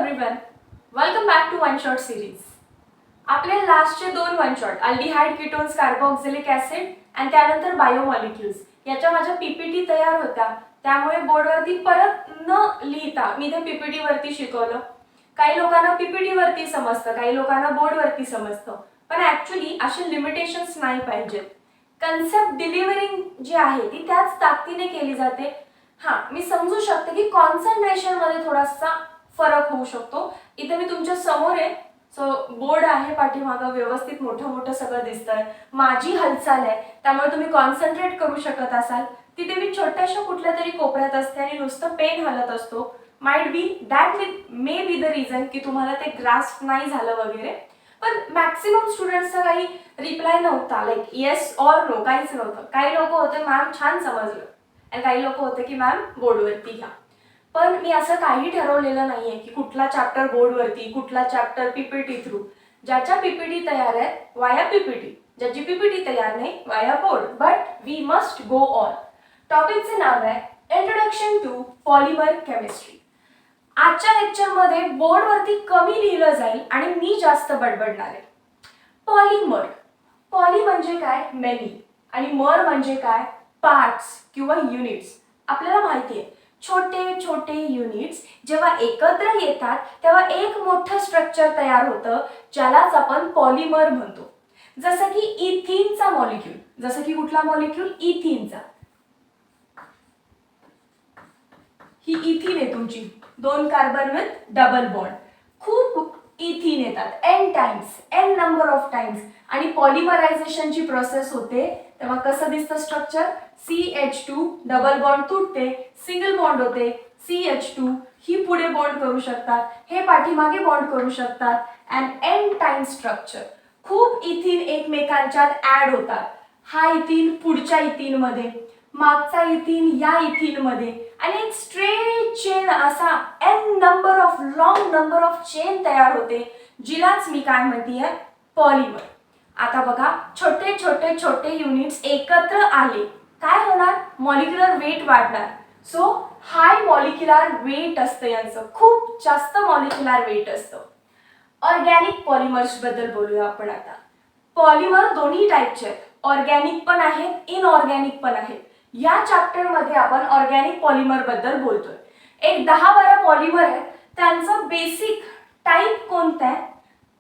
Everyone, welcome back to one shot series. आपले लास्टचे दोन one shot aldehyde ketones carboxylic acid आणि त्यानंतर बायोमॉलिक्युल्स याच्या माझ्या पीपीटी तयार होत्या. त्यामुळे बोर्डवरती परत न लिहिता मी ते पीपीटी वरती शिकवलं. काही लोकांना पीपीटी वरती समजतं, काही लोकांना बोर्डवरती समजतं, पण ऍक्च्युली असे लिमिटेशन्स नाही पाहिजेत. कन्सेप्ट डिलिव्हरिंग जी आहे ती त्याच ताकदीने केली जाते. मी समजू शकते की कॉन्सन्ट्रेशन मध्ये थोडासा फरक होऊ शकतो. इथे मी तुमच्या समोर आहे, सो बोर्ड आहे पाठीमागं, व्यवस्थित मोठं मोठं सगळं दिसतंय, माझी हालचाल आहे, त्यामुळे तुम्ही कॉन्सन्ट्रेट करू शकत असाल. तिथे मी छोट्याशा कुठल्या तरी कोपऱ्यात असते आणि नुसतं पेन हलत असतो. Might be that may be the reason की तुम्हाला ते ग्रास्प नाही झालं वगैरे. पण मॅक्सिमम स्टुडंट्सचा काही रिप्लाय नव्हता, लाईक येस ऑर नो, काहीच नव्हतं. काही लोक होते मॅम छान समजलं, आणि काही लोक होते की मॅम बोर्डवरती घ्या. पण मी असं काही ठरवलेलं नाहीये की कुठला चॅप्टर बोर्डवरती, कुठला चॅप्टर पीपीटी थ्रू. ज्याच्या पीपीटी तयार आहे वाया पीपीटी, ज्याची पीपीटी तयार नाही via board, but we must go on. टॉपिकचे नाव आहे इंट्रोडक्शन टू पॉलिमर केमिस्ट्री. आजच्या लेक्चरमध्ये बोर्डवरती कमी लिहिलं जाईल आणि मी जास्त बडबडणार आहे. पॉलिमर, पॉली म्हणजे काय? मेनी, आणि मर म्हणजे काय? पार्ट्स किंवा युनिट्स. आपल्याला माहिती आहे छोटे छोटे युनिट्स जेव्हा एकत्र येतात तेव्हा एक मोठं स्ट्रक्चर तयार होतं, ज्यालाच आपण पॉलिमर म्हणतो. जसं की इथिनचा मॉलिक्यूल, जसं की कुठला मॉलिक्यूल? इथिनचा. ही इथिन आहे तुमची, 2 कार्बन विथ डबल बॉन्ड. खूप इथिन येतात, n times, n number of times, आणि पॉलिमरायझेशनची प्रोसेस होते तेव्हा कसं दिसतं स्ट्रक्चर? CH2 डबल बॉन्ड तुटते, सिंगल बॉन्ड होते, CH2 ही पुढे बॉन्ड करू शकतात, हे पाठीमागे बॉन्ड करू शकतात, अँड n टाइम स्ट्रक्चर. खूप इथिन एकमेकांच्यात ऍड होतात. हा इथिन पुढच्या इथिन मध्ये, मागचा इथिन या इथिन मध्ये, आणि एक स्ट्रेट चेन असा n number of long number of chain तयार होते, जिलाच मी काय म्हणतीये? पॉलिमर. आता बघा, छोटे छोटे छोटे युनिट्स एकत्र आले, काय होणार? मॉलिक्युलर वेट वाढणार. सो हाय मॉलिक्युलर वेट असतं यांचं, खूप जास्त मॉलिक्युलर वेट असतं. ऑर्गॅनिक पॉलिमर्स बद्दल बोलूया आपण आता. पॉलिमर दोन्ही टाईपचे आहेत, ऑर्गॅनिक पण आहेत, इनऑर्गॅनिक पण आहेत. या चॅप्टर मध्ये आपण ऑर्गॅनिक पॉलिमर बद्दल बोलतोय. एक 10-12 पॉलिमर आहेत, त्यांचं बेसिक टाईप कोणतं आहे,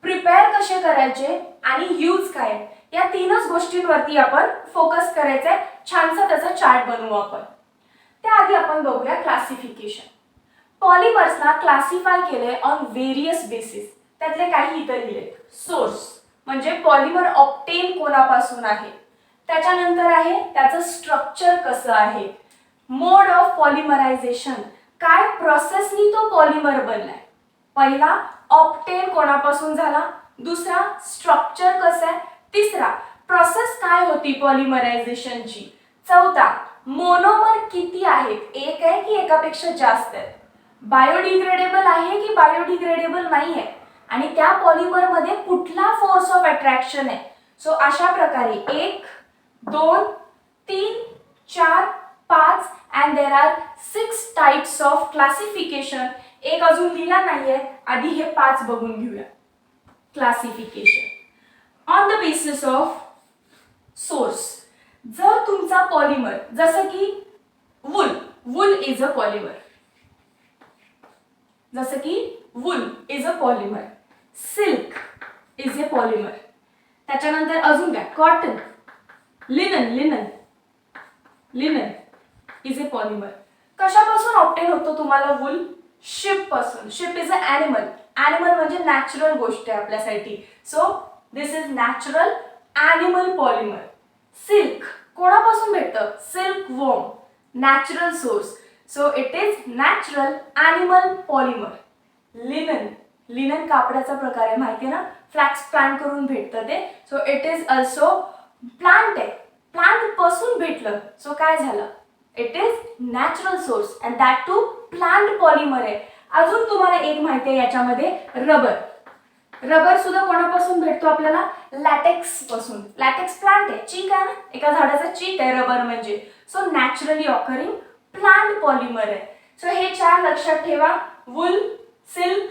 प्रिपेअर कसे करायचे आणि यूज काय, या तीनच गोष्टींवरती आपण फोकस करायचंय. छानसा त्याचा चार्ट बनवू आपण. त्याआधी आपण बघूया क्लासिफिकेशन. पॉलिमर्सना क्लासिफाय केले ऑन व्हेरियस बेसिस. त्यातले काही इतर लिहिले. सोर्स म्हणजे पॉलिमर ऑब्टेन कोणापासून आहे, त्याच्यानंतर आहे त्याचं स्ट्रक्चर कसं आहे, मोड ऑफ पॉलिमरायझेशन, काय प्रोसेसनी तो पॉलिमर बनलाय. पहिला ऑब्टेन कोणापासून झाला, दुसरा स्ट्रक्चर कसं आहे, तिसरा प्रोसेस काय होती पॉलिमरायझेशनची, चौथा मोनोमर किती आहेत, एक आहे की एकापेक्षा जास्त आहेत, बायोडिग्रेडेबल आहे की बायोडिग्रेडेबल नाही आहे, आणि त्या पॉलिमर मध्ये कुठला फोर्स ऑफ अट्रॅक्शन आहे. सो अशा प्रकारे 1, 2, 3, 4, 5 and there are 6 types of classification. एक अजून लिहिला नाहीये, आधी हे 5 बघून घेऊया. Classification on the basis of source. जर तुमचा पॉलिमर, जसं की वूल इज अ पॉलिमर, जसं की wool is a polymer, silk is a polymer, त्याच्यानंतर अजून काय, cotton, linen is a polymer. कशापासून ऑब्टेन होतो तुम्हाला वूल? शिप पासून. Sheep is a animal. Animal म्हणजे नॅचरल गोष्ट आहे आपल्यासाठी, so this is natural animal polymer. Silk कोणापासून भेटतं? Silk worm, natural source, so it is natural animal polymer. Linen कापडाचा प्रकार आहे, माहिती आहे ना, फ्लॅक्स प्लांट करून भेटतं ते, so it is also plant आहे, प्लांट पासून भेटलं, सो काय झालं, it is natural source and that too plant polymer आहे. अजून तुम्हाला एक माहिती आहे याच्यामध्ये, रबर सुद्धा कोणापासून भेटतो आपल्याला? लॅटेक्स पासून. लॅटेक्स प्लांट आहे, चीक आहे ना, एका झाडाचा चीक आहे रबर म्हणजे, so naturally occurring plant polymer आहे. सो हे 4 लक्षात ठेवा, वूल, सिल्क,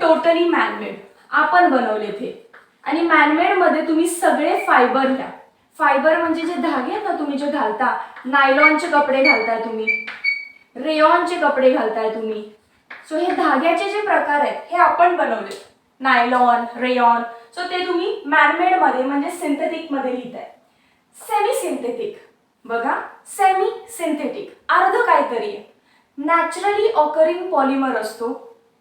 टोटली मॅनमेड, आपण बनवलेत हे. आणि मॅनमेड मध्ये तुम्ही सगळे फायबर घ्या. फायबर म्हणजे जे धागे आहेत ना तुम्ही जे घालता, नायलॉनचे कपडे घालताय तुम्ही, रेयॉनचे कपडे घालताय तुम्ही. सो हे धाग्याचे जे प्रकार आहेत हे आपण बनवले, नायलॉन, रेयॉन. सो ते तुम्ही मॅनमेड मध्ये म्हणजे सिंथेटिक मध्ये लिहिताय. सेमी सिंथेटिक बघा, सेमी सिंथेटिक अर्ध काहीतरी आहे. नॅचरली ऑकरिंग पॉलिमर असतो,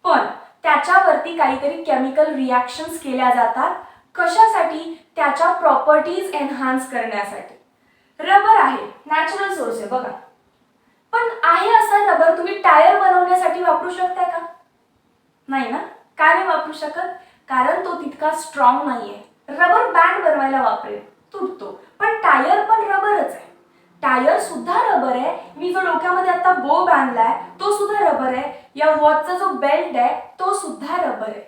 पण त्याच्यावरती काहीतरी केमिकल रिॲक्शन्स केल्या जातात. कशासाठी? त्याच्या प्रॉपर्टीज एनहान्स करण्यासाठी. रबर आहे, नॅचरल सोर्स आहे बघा, पण आहे असा रबर तुम्ही टायर बनवण्यासाठी वापरू शकताय का? नाही ना. का नाही वापरू शकत? कारण तो तितका स्ट्रॉंग नाहीये. रबर बँड बनवायला वापरेल, तुटतो. पण टायर पण रबरच आहे. टायर सुद्धा रबर आहे. मी जो डोक्यामध्ये आता बो बांधलाय तो सुद्धा रबर आहे. या वॉचचा जो बेल्ट आहे तो सुद्धा रबर आहे.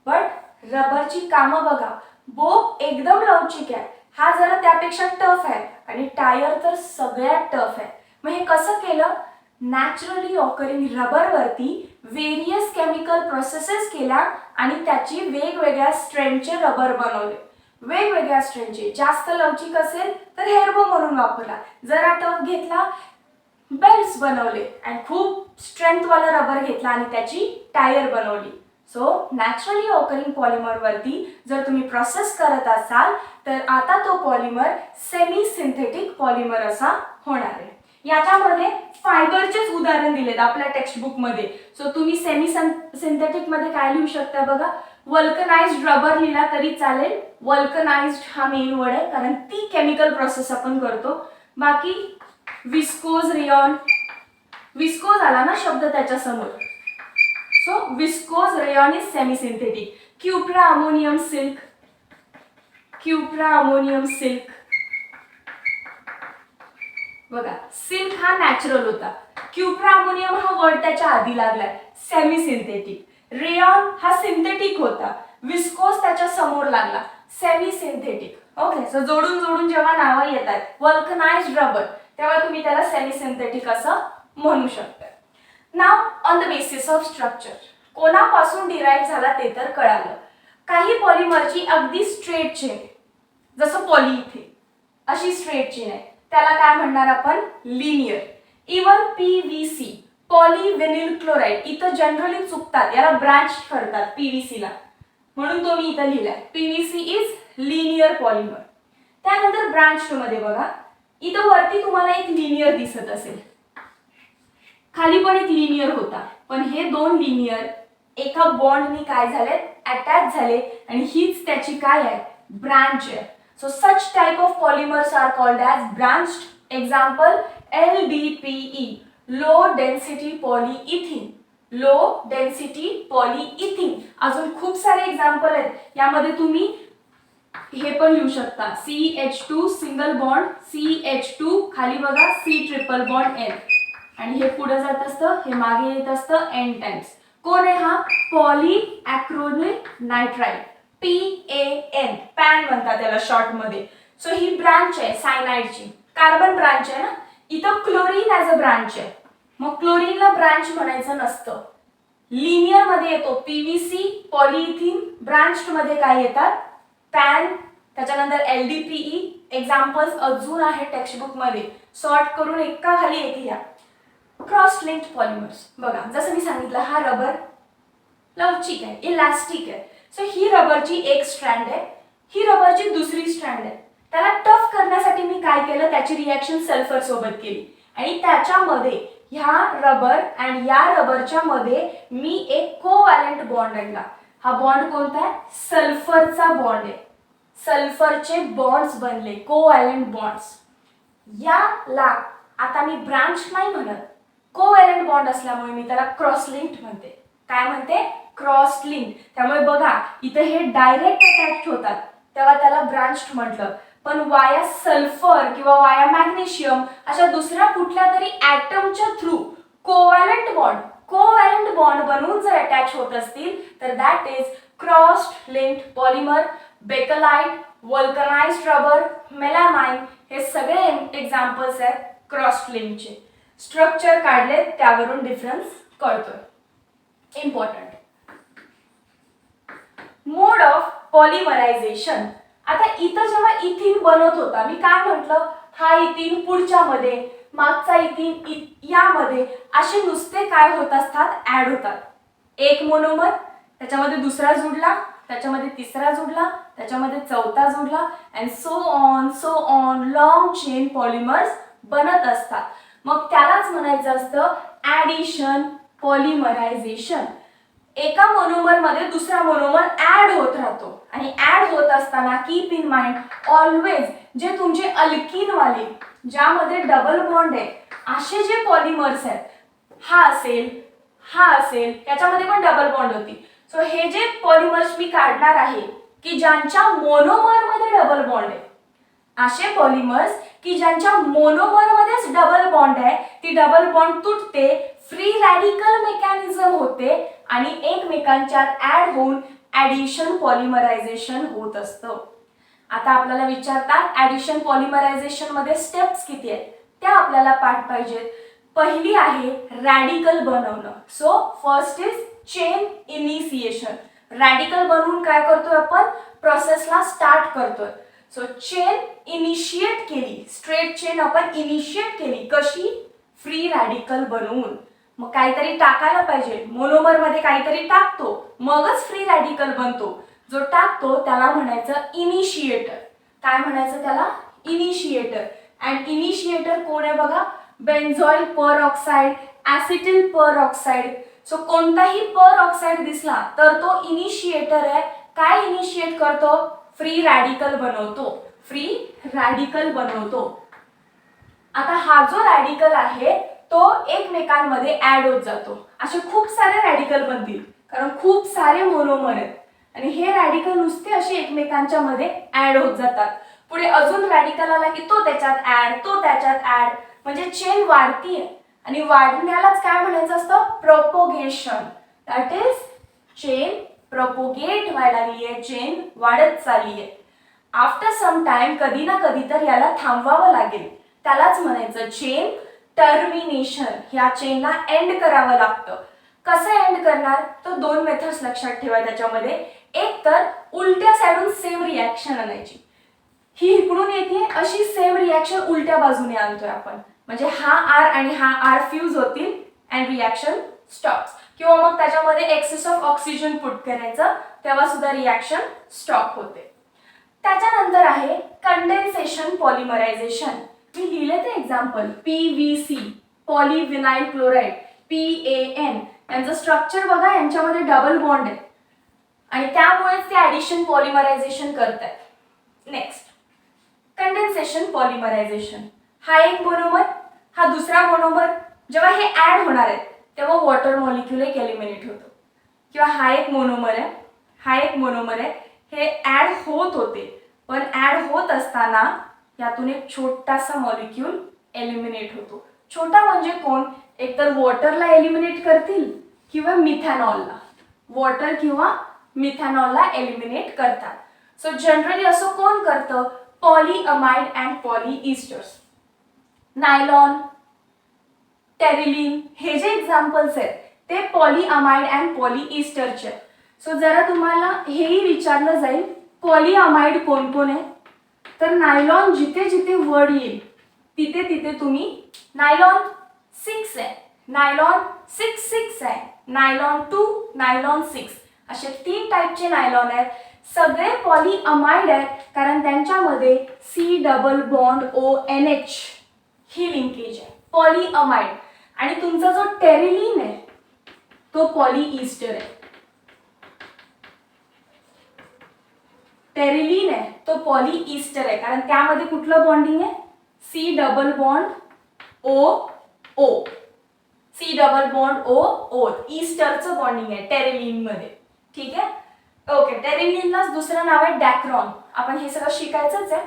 बट रबरची कामं बघा, बो एकदम लवचिक आहे, हा जरा त्यापेक्षा टफ आहे, आणि टायर तर सगळ्यात टफ आहे. मग हे कसं केलं? नॅचरली ऑकरिंग रबरवरती वेरियस केमिकल प्रोसेसेस केल्या आणि त्याची वेगवेगळ्या स्ट्रेंथचे रबर बनवले. वेगवेगळ्या स्ट्रेंथचे. जास्त लवचिक असेल तर हेअरबो म्हणून वापरला, जरा टफ घेतला बेल्ट्स बनवले, आणि खूप स्ट्रेंथवाला रबर घेतला आणि त्याची टायर बनवली. सो नॅचरली ऑकरिंग पॉलिमरवरती जर तुम्ही प्रोसेस करत असाल तर आता तो पॉलिमर सेमी सिंथेटिक पॉलिमर असा होणार आहे. याच्यामध्ये फायबरचेच उदाहरण दिलेत आपल्या टेक्स्टबुक मध्ये. सो तुम्ही सेमी सिंथेटिक मध्ये काय लिहू शकता बघा, वल्कनाइज्ड रबर लिहिला तरी चालेल. वल्कनाइज्ड हा मेन वर्ड आहे कारण ती केमिकल प्रोसेस आपण करतो. बाकी विस्कोज रेयॉन, विस्कोज आला ना शब्द त्याच्या समोर, so viscose rayon is semi synthetic. Cupro ammonium silk, cupro ammonium silk बघा, सिल्क हा नॅचरल होता, क्युप्रा अमोनियम हा वर्ड त्याच्या आधी लागलाय, सेमी सिंथेटिक. रेयॉन हा सिंथेटिक होता, विस्कोस त्याच्या समोर लागला, सेमी सिंथेटिक. ओके, सो जोडून जोडून जेव्हा नावं येतात वल्कनाइज्ड रबर तेव्हा तुम्ही त्याला सेमी सिंथेटिक असं म्हणू शकता. नाव on the basis of structure, कोणापासून डिराईव्ह झाला ते तर कळालं. काही पॉलिमरची अगदी स्ट्रेट चेन, जसं पॉलिइथिन अशी स्ट्रेट चेन आहे, त्याला काय म्हणणार आपण? लिनियर. इवन पीव्हीसी, पॉलीव्हिनिल क्लोराइड, इथं जनरली चुकतात, याला ब्रांच करतात पीव्हीसी ला, म्हणून तो मी इथं लिहिलाय. PVC is linear polymer. त्यानंतर ब्रांच मध्ये बघा, इथं वरती तुम्हाला एक लिनियर दिसत असेल, खाली पण एक लिनियर होता, पण हे दोन लिनियर एका बॉन्डनी काय झाले? अटॅच झाले, आणि हीच त्याची काय आहे? ब्रांच आहे. So such type of polymers are called as branched. Example LDPE, low density polyethylene. Low density polyethylene. अजून खूप सारे एक्झाम्पल आहेत, यामध्ये तुम्ही हे पण लिहू शकता. CH2 सिंगल बॉन्ड CH2, खाली बघा C ट्रिपल बॉन्ड N, आणि हे पुढे जात असतं, हे मागे येत असतं N टाइम्स. कोण आहे हा? पॉलीॲक्रोनिल नायट्राइड, PAN, पॅन म्हणतात त्याला शॉर्ट मध्ये. सो ही ब्रांच आहे सायनाइडची, कार्बन ब्रांच आहे ना. इथं क्लोरीन ॲज अ ब्रांच आहे, मग क्लोरीनला ब्रांच म्हणायचं नसतं. लिनियर मध्ये येतो पीव्हीसी, पॉलिइथिन. ब्रांच्ड मध्ये काय येतात? पॅन, त्याच्यानंतर LDPE. एक्झाम्पल्स अजून आहे टेक्स्टबुक मध्ये, सॉर्ट करून एका खाली एक लिहा. क्रॉस लिंक्ड पॉलिमर्स बघा, जसं मी सांगितलं हा रबर लवचिक आहे, इलास्टिक आहे. सो ही रबरची एक स्ट्रँड आहे, ही रबरची दुसरी स्ट्रँड आहे. त्याला टफ करण्यासाठी मी काय केलं? त्याची रिॲक्शन सल्फर सोबत केली, आणि त्याच्यामध्ये ह्या रबर आणि या रबरच्या मध्ये मी एक कोव्हॅलेंट बॉन्ड आणला. हा बॉन्ड कोणता आहे? सल्फरचा बॉन्ड आहे. सल्फरचे बॉन्ड्स बनले, कोव्हॅलेंट बॉन्ड्स. याला आता मी ब्रांच नाही म्हणत, कोव्हॅलेंट बॉन्ड असल्यामुळे मी त्याला क्रॉस लिंक्ड म्हणते. काय म्हणते? Cross link. त्यामुळे बघा इथे हे डायरेक्ट अटॅच होतात तेव्हा त्याला ब्रांच्ड म्हटलं, पण वाया सल्फर किंवा वाया मॅग्नेशियम अशा दुसऱ्या कुठल्या तरी ॲटमच्या थ्रू कोव्हॅलेंट बॉन्ड बनवून जर अटॅच होत असतील तर that is crossed linked polymer. Bakelite, vulcanized rubber, melamine हे सगळे एक्झाम्पल्स आहेत क्रॉस्ड लिंकचे. स्ट्रक्चर काढले त्यावरून डिफरन्स कळतोय. इम्पॉर्टंट. Mode of polymerization. आता इथं जेव्हा इथिन बनत होता, मी काय म्हटलं, हा इथिन पुढच्या मध्ये, मागचा इथिन यामध्ये, असे नुसते काय होत असतात, ऍड होतात. एक मोनोमर, त्याच्यामध्ये दुसरा जुडला, त्याच्यामध्ये तिसरा जुडला, त्याच्यामध्ये चौथा जुडला, and so on long chain polymers बनत असतात. मग त्यालाच म्हणायचं असतं ऍडिशन पॉलिमरायझेशन. एका मोनोमर मध्ये दुसरा मोनोमर ऍड होत राहतो, आणि ऍड होत असताना कीप इन माइंड ऑलवेज जे तुमचे अल्किन वाले, ज्यामध्ये डबल बॉन्ड आहे, असे जे पॉलिमर्स आहेत, हा असेल त्याच्यामध्ये पण डबल बॉन्ड होती. सो हे जे पॉलिमर्स मी काढणार आहे की ज्यांच्या मोनोमर मध्ये डबल बॉन्ड आहे, असे पॉलिमर्स की ज्यांच्या मोनोमर मध्येच डबल बॉन्ड आहे, ती डबल बॉन्ड तुटते, फ्री रॅडिकल मेकॅनिझम होते आणि एकमेकांच्यात ऍड होऊन ऍडिशन पॉलिमरायझेशन होत असतं. आता आपल्याला विचारतात ऍडिशन पॉलिमरायझेशन मध्ये स्टेप्स किती आहेत, त्या आपल्याला पाठ पाहिजेत. पहिली आहे रॅडिकल बनवणं. So first is chain initiation. Radical बनवून काय करतोय आपण, प्रोसेसला स्टार्ट करतोय. सो चेन इनिशिएट केली, स्ट्रेट चेन आपण इनिशिएट केली, कशी, फ्री रॅडिकल बनवून. मग काहीतरी टाकायला पाहिजे, मोनोमर मध्ये काहीतरी टाकतो, मगच फ्री रॅडिकल बनतो. जो टाकतो त्याला म्हणायचं इनिशिएटर. काय म्हणायचं त्याला, इनिशिएटर. अँड इनिशिएटर कोण आहे बघा, बेन्झॉइल पर ऑक्साइड, ऍसिटिल पर ऑक्साइड. सो कोणताही पर ऑक्साइड दिसला तर तो इनिशिएटर आहे. काय इनिशिएट करतो, फ्री रॅडिकल बनवतो, फ्री रॅडिकल बनवतो. आता हा जो रॅडिकल आहे तो एकमेकांमध्ये ऍड होत जातो. असे खूप सारे रॅडिकल बनतील, कारण खूप सारे मोनोमर आहेत, आणि हे रॅडिकल नुसते असे एकमेकांच्या मध्ये ऍड होत जातात. पुढे अजून रॅडिकल आला की तो त्याच्यात ऍड, तो त्याच्यात ऍड, म्हणजे चेन वाढतीये. आणि वाढण्यालाच काय म्हणायचं असतं, propagation. That is chain propagate व्हायला लागलीये, चेन वाढत चाललीये. आफ्टर सम टाइम कधी ना कधी तर याला थांबवावं लागेल, त्यालाच म्हणायचं चेन टर्मिनेशन. ह्या चेनला एंड करावं लागतं. कसं एंड करणार, तर दोन मेथड्स लक्षात ठेवा त्याच्यामध्ये. एक तर उलट्या साईडून सेम रिॲक्शन आणायची, ही इकडून येते अशी सेम रिॲक्शन उलट्या बाजूने आणतोय आपण, म्हणजे हा आर आणि हा आर फ्यूज होतील अँड रिॲक्शन स्टॉप्स. किंवा मग त्याच्यामध्ये एक्सेस ऑफ ऑक्सिजन पुट करायचं, तेव्हा सुद्धा रिॲक्शन स्टॉप होते. त्याच्यानंतर आहे कंडेन्सेशन पॉलिमरायझेशन. मी लिहिले ते example, PVC polyvinyl chloride, PAN. यांचं स्ट्रक्चर बघा, यांच्यामध्ये डबल बॉन्ड आहे आणि त्यामुळेच ते ऍडिशन पॉलिमरायझेशन करतात. Next condensation polymerization. हा एक मोनोमर, हा दुसरा मोनोमर, जेव्हा हे ऍड होणार आहेत तेव्हा वॉटर मॉलिक्यूल एक एलिमिनेट होतो. किंवा हा एक मोनोमर आहे, हा एक मोनोमर आहे, हे ऍड होत होते, पण ऍड होत असताना यातून एक छोटासा मॉलिक्यूल एलिमिनेट होतो. छोटा म्हणजे कोण, एकतर वॉटरला एलिमिनेट करतील किंवा मिथॅनॉलला, वॉटर किंवा मिथॅनॉलला एलिमिनेट करतात. सो जनरली असं कोण करतं, पॉलीअमाइड अँड पॉलीइस्टर्स. नायलॉन, टेरिलिन हे जे एक्झाम्पल्स आहेत ते पॉलीअमाइड अँड पॉलीइस्टरचे. सो जरा तुम्हाला हेही विचारलं जाईल पॉलीअमाइड कोण कोण आहे, तर नायलॉन जिथे जिथे वर्ड येईल तिथे तिथे तुम्ही नायलॉन 6 आहे, नायलॉन 6 आहे, नायलॉन 2, नायलॉन 6 असे 3 टाईपचे नायलॉन आहेत. सगळे पॉलीअमाइड आहेत कारण त्यांच्यामध्ये C डबल बॉन्ड ONH ही लिंकेज आहे, पॉलीअमाइड. आणि तुमचा जो टेरिलिन आहे तो पॉलीइस्टर आहे, टेरिलिन आहे तो पॉलीइस्टर आहे कारण त्यामध्ये कुठलं बॉन्डिंग आहे, C double bond O, C double bond O, ईस्टरचं बॉन्डिंग आहे टेरिलिन मध्ये. ठीक आहे, ओके. टेरिलिनलाच दुसरं नाव आहे डॅक्रॉन. आपण हे सगळं शिकायचंच आहे.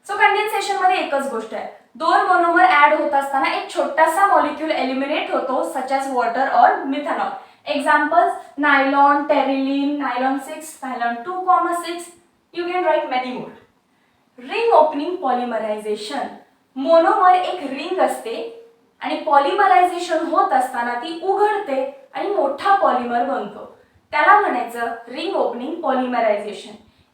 सो कंडेन्सेशन मध्ये एकच गोष्ट आहे, दोन मोनोमर ऍड होत असताना एक छोटासा मॉलिक्यूल एलिमिनेट होतो, सच एज वॉटर और methanol. Examples nylon, terylene, nylon 6, nylon 2,6. You can write many more. Ring opening polymerization. Monomer एक रिंग असते आणि पॉलिमरायझेशन होत असताना ती उघडते आणि मोठा पॉलिमर बनतो. त्याला म्हणायचं रिंग ओपनिंग पॉलिमरायझेशन.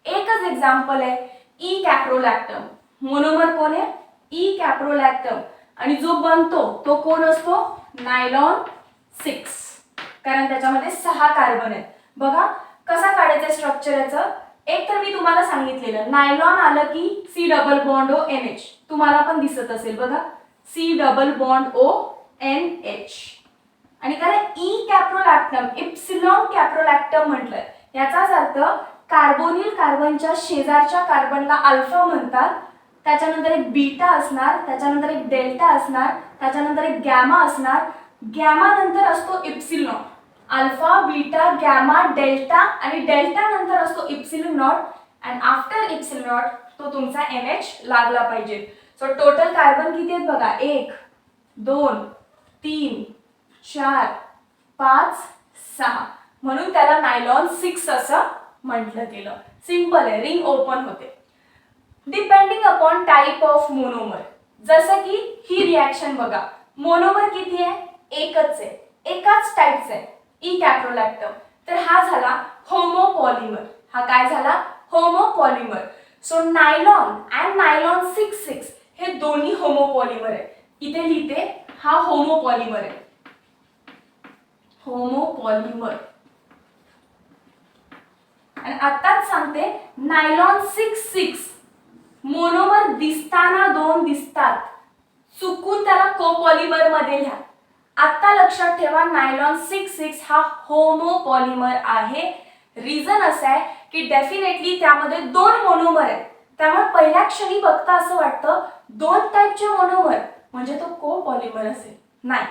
एकच एक्झाम्पल आहे ई कॅप्रोलॅक्टम. मोनोमर कोण आहे? ई कॅप्रोलॅक्टम. आणि जो बनतो तो कोण असतो? नायलॉन 6, कारण त्याच्यामध्ये 6 कार्बन आहेत. बघा कसा काढायचं स्ट्रक्चर याचं. एक तर मी तुम्हाला सांगितलेलं नायलॉन आलं की C double bond O N H, तुम्हाला पण दिसत असेल बघा, C double bond O N H. आणि त्याला ई कॅप्रोलॅक्टम, इप्सिलॉन कॅप्रोलॅक्टम म्हटलंय. याचाच अर्थ कार्बोनिल कार्बनच्या शेजारच्या कार्बनला अल्फा म्हणतात, त्याच्यानंतर एक बीटा असणार, त्याच्यानंतर एक डेल्टा असणार, त्याच्यानंतर एक गॅमा असणार, गॅमा नंतर असतो epsilon. Alpha, beta, gamma, delta आणि डेल्टा नंतर असतो epsilon not and after epsilon not तो तुमचा NH लागला पाहिजे. सो टोटल कार्बन किती आहेत बघा, 1 2 3 4 5 6, म्हणून त्याला नायलॉन 6 असं म्हटलं गेलं. सिंपल आहे, रिंग ओपन होते. Depending upon type of monomer, जसं की ही रिॲक्शन बघा, मोनोमर किती आहे? एकच आहे, एकाच टाइपचं आहे ई कॅप्रोलॅक्टम. तर हा झाला होमोपॉलिमर. हा काय झाला? होमोपॉलिमर. सो नायलॉन अँड नायलॉन 6 हे दोन्ही होमोपॉलिमर आहे. इथे लिहिते हा होमोपॉलिमर आहे, होमोपॉलिमर. आणि आताच सांगते नायलॉन 6 मोनोमर दिसताना 2 दिसतात, चुकून त्याला कोपॉलिमर मध्ये लिहा. आता लक्षात ठेवा नायलॉन 6 हा होमोपॉलिमर आहे. रिझन असं आहे की डेफिनेटली त्यामध्ये 2 मोनोमर आहेत, त्यामुळे पहिल्या क्षणी बघता असं वाटतं 2 टाईपचे मोनोमर म्हणजे तो कोपॉलिमर असेल. नाही,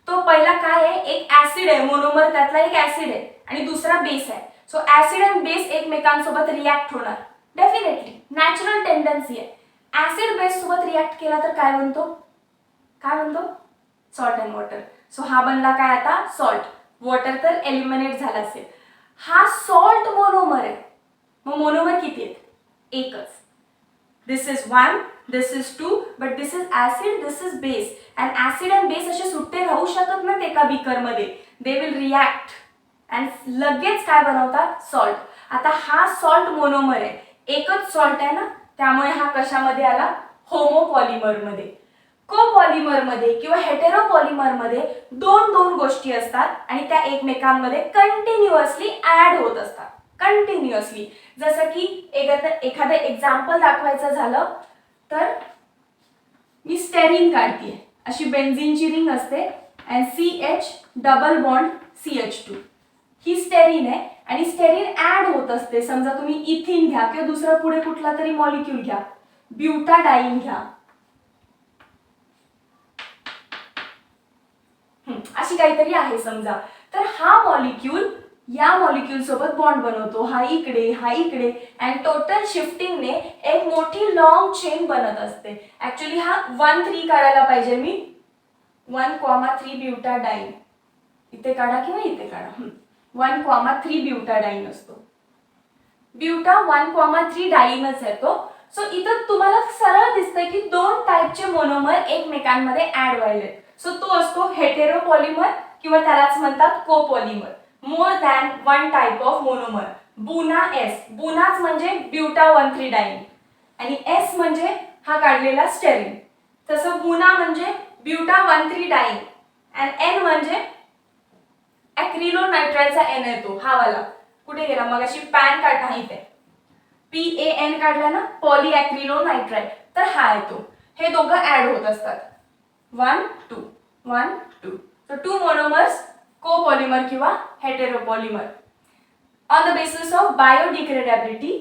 तो पहिला काय आहे? एक ऍसिड आहे मोनोमर, त्यातला एक ऍसिड आहे आणि दुसरा बेस आहे. सो ऍसिड आणि बेस एकमेकांसोबत रिॲक्ट होणार, डेफिनेटली नॅचरल टेंडन्सी आहे. ऍसिड बेस सोबत रिॲक्ट केला तर काय बनतो? काय बनतो? Salt and water. सो हा बनला काय आता? सॉल्ट. वॉटर तर एलिमिनेट झाला असेल. हा सॉल्ट मोनोमर आहे. मग मोनोमर किती आहेत? एकच. This is 1, this is 2, but this is acid, this is base. And acid and base असे सुट्टे राहू शकत नाहीत एका बीकर मध्ये. दे विल रिॲक्ट अँड लगेच काय बनवतात? सॉल्ट. आता हा सॉल्ट मोनोमर आहे, एकच सॉल्ट आहे ना, त्यामुळे हा कशामध्ये आला? होमोपॉलिमर मध्ये. कोपॉलिमर मध्ये किंवा हेटेरोपॉलिमर मध्ये 2 गोष्टी असतात आणि त्या एकमेकांमध्ये कंटिन्युअसली ऍड होत असतात, कंटिन्युअसली. जसं की एखादं एक्झाम्पल दाखवायचं झालं तर मी स्टेरीन काढतीये, अशी बेन्झीनची रिंग असते आणि CH डबल बॉन्ड CH2, ही स्टेरीन आहे आणि स्टेरीन ऍड होत असते. समजा तुम्ही इथिन घ्या किंवा दुसरा पुढे कुठला तरी मॉलिक्यूल घ्या, ब्युटाडाईन घ्या, अशी काहीतरी आहे समजा, तर हा मॉलिक्यूल या मॉलिक्यूल सोबत बॉन्ड बनवतो, हा इकडे हा इकडे, अँड टोटल शिफ्टिंगने एक मोठी लॉंग चेन बनत असते. ऍक्च्युली हा 1,3 काढायला पाहिजे मी, 1,3 ब्युटाडाईन. इथे काढा किंवा इथे काढा, 1,3 ब्युटाडाईन असतो. ब्युटा 1,3 डाईनच आहे तो. सो इथं तुम्हाला सरळ दिसतंय की 2 टाईपचे मोनोमर एकमेकांमध्ये ऍड व्हायले. सो तो असतो हेटेरोपॉलिमर किंवा त्यालाच म्हणतात copolymer. More than 1 type of monomer. Buna S, बुनाच म्हणजे ब्युटा 1,3 डाईन आणि एस म्हणजे हा काढलेला स्टेरीन. तसं बुना म्हणजे ब्युटा 1,3 डाईन अँड एन म्हणजे ऍक्रिलोनायट्राइलचा एन येतो, हा वाला. कुठे गेला? मग अशी पॅन काढा, इथे PAN काढला ना, पॉलीऍक्रिलोनायट्राइल, तर हा येतो. हे दोघं ऍड होत असतात, 1 2 1 2. सो 2 मोनोमर्स, कोपॉलिमर किंवा heteropolymer. On the basis of biodegradability,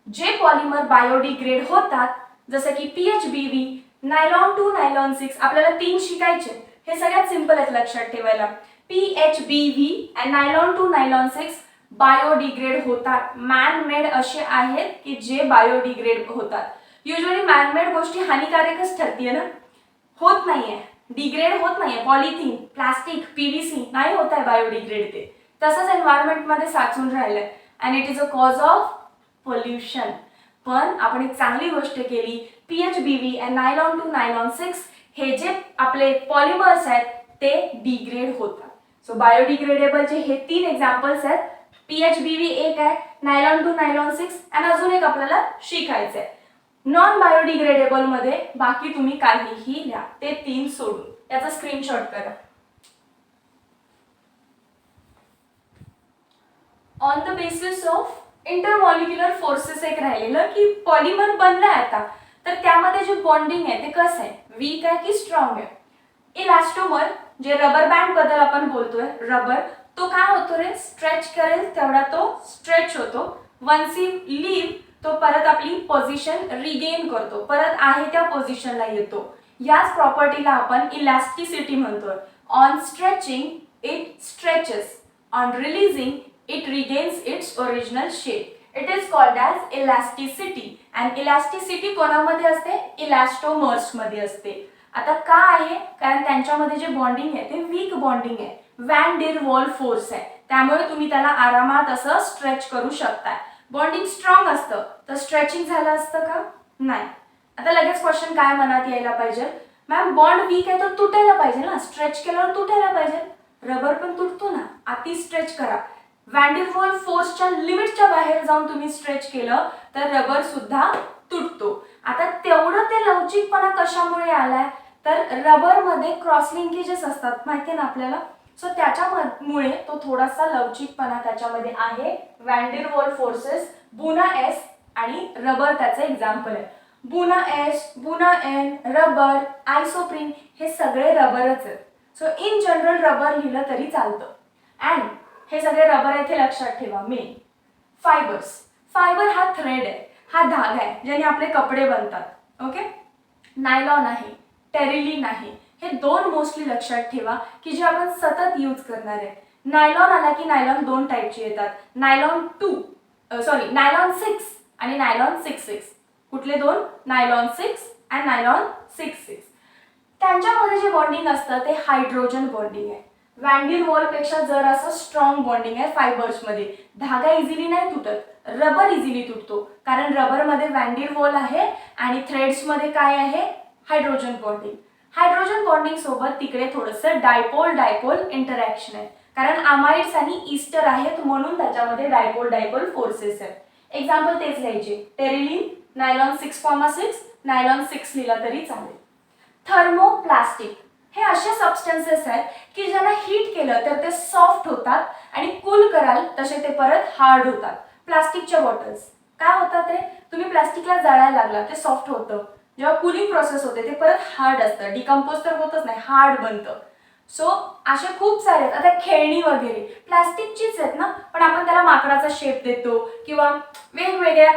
जे पॉलिमर बायोडिग्रेड होतात जसं की PHBV, नायलॉन 2 नायलॉन 6, आपल्याला 3 शिकायचे. हे सगळ्यात सिंपल आहेत लक्षात ठेवायला. PHBV and nylon 2 nylon 6 biodegrade होतात. मॅन मेड असे आहेत की जे बायोडिग्रेड होतात. युजली मॅनमेड गोष्टी हानिकारकच ठरतीये ना, होत नाहीये, डिग्रेड होत नाहीये. पॉलिथिन, प्लास्टिक, PVC नाही होत आहे बायोडिग्रेड. ते तसंच एन्व्हायरमेंट मध्ये साचून राहिलंय and it is a cause of pollution. पण आपण एक चांगली गोष्ट केली, PHBV अँड नायलॉन 2 नायलॉन 6 हे जे आपले पॉलिमर्स आहेत ते डिग्रेड होतात. सो बायोडिग्रेडेबलचे हे 3 एक्झाम्पल्स आहेत, PHBV एक आहे, नायलॉन 2 नायलॉन 6 आणि अजून एक आपल्याला शिकायचं आहे. नॉन बायोडिग्रेडेबल मध्ये बाकी तुम्ही काहीही लिहा, ते 3 सोडून. याचा स्क्रीनशॉट करा. On the basis of intermolecular forces एक राहिलेलं की पॉलिमर बनलाय आता, तर त्यामध्ये जे बॉन्डिंग आहे ते कसं आहे, वीक आहे की स्ट्रॉंग आहे. इलास्टोमर जे रबर बँड बद्दल आपण बोलतोय, रबर तो काय होतो रे, स्ट्रेच करेल तेवढा तो स्ट्रेच होतो. वन्स यू लीव तो परत आपली पोझिशन रिगेन करतो, परत आहे त्या पोझिशनला येतो. याच प्रॉपर्टीला आपण इलास्टिसिटी म्हणतोय. On stretching it stretches, on releasing it regains its original shape. It is called as elasticity. and elasticity कोणामध्ये असते, इलास्टोमर्स मध्ये असते. आता का आहे, कारण त्यांच्यामध्ये जे बॉन्डिंग आहे ते वीक बॉन्डिंग आहे, व्हॅन डेर वॉल फोर्स आहे, त्यामुळे तुम्ही त्याला आरामात असं स्ट्रेच करू शकता. बॉन्डिंग स्ट्रॉंग असतं तर स्ट्रेचिंग झालं असतं का, नाही. आता लगेच क्वेश्चन काय मनात यायला पाहिजे, मॅम बॉन्ड वीक आहे तर तुटायला पाहिजे ना, स्ट्रेच केल्यावर तुटायला पाहिजे. रबर पण तुटतो ना, अति स्ट्रेच करा. व्हॅन डेर वॉल फोर्सच्या लिमिटच्या बाहेर जाऊन तुम्ही स्ट्रेच केलं तर रबर सुद्धा तुटतो. आता तेवढं ते लवचिकपणा कशामुळे आलाय, तर रबर मध्ये क्रॉस लिंकेजेस असतात माहिती ना आपल्याला, सो त्याच्यामुळे तो थोडासा लवचिकपणा त्याच्यामध्ये आहे. व्हॅन डेर वॉल फोर्सेस, बुना एस आणि रबर त्याचं एक्झाम्पल आहे. बुना एस, बुना एन, रबर, आयसोप्रीन हे सगळे रबरच आहेत. सो इन जनरल रबर लिहिलं तरी चालतं. अँड हे सगळे रबर आहे, ते लक्षात ठेवा. मेन फायबर्स, फायबर हा थ्रेड आहे, हा धागा आहे ज्याने आपले कपडे बनतात. ओके, नायलॉन आहे, टेरिलिन आहे, हे 2 मोस्टली लक्षात ठेवा की जे आपण सतत यूज करणार आहे. नायलॉन आला की नायलॉन 2 टाईपचे येतात, नायलॉन 6 आणि नायलॉन 6. कुठले 2, नायलॉन 6 आणि नायलॉन 6. त्यांच्यामध्ये जे बॉन्डिंग असतं ते हायड्रोजन बॉन्डिंग आहे. व्हॅन डेर वॉल पेक्षा जर असं स्ट्रॉंग बॉन्डिंग आहे फायबर्स मध्ये. धागा इझिली नाही तुटत, रबर इझिली तुटतो, कारण रबर मध्ये व्हॅन डेर वॉल आहे आणि थ्रेड्स मध्ये काय आहे, हायड्रोजन बॉन्डिंग. हायड्रोजन बॉन्डिंग सोबत तिकडे थोडंसं डायपोल इंटरॅक्शन आहे, कारण अमाइड्स आणि ईस्टर आहेत म्हणून त्याच्यामध्ये डायपोल फोर्सेस आहेत. एक्झाम्पल तेच घ्यायचे, टेरिलिन नायलॉन 6,6, नायलॉन 6 लिहिला तरी चालेल. थर्मोप्लास्टिक हे असे सबस्टन्सेस आहेत की ज्यांना हीट केलं तर ते सॉफ्ट होतात आणि कूल कराल तसे ते परत हार्ड होतात. प्लास्टिकच्या बॉटल्स काय होतात रे, तुम्ही प्लास्टिकला जाळायला लागला ते सॉफ्ट होतं, जेव्हा कूलिंग प्रोसेस होते ते परत हार्ड असतं, डिकम्पोज तर होतच नाही, हार्ड बनतं. सो असे खूप सारे आहेत. आता खेळणी वगैरे प्लास्टिकचीच आहेत ना, पण आपण त्याला माकडाचा शेप देतो किंवा वेगवेगळ्या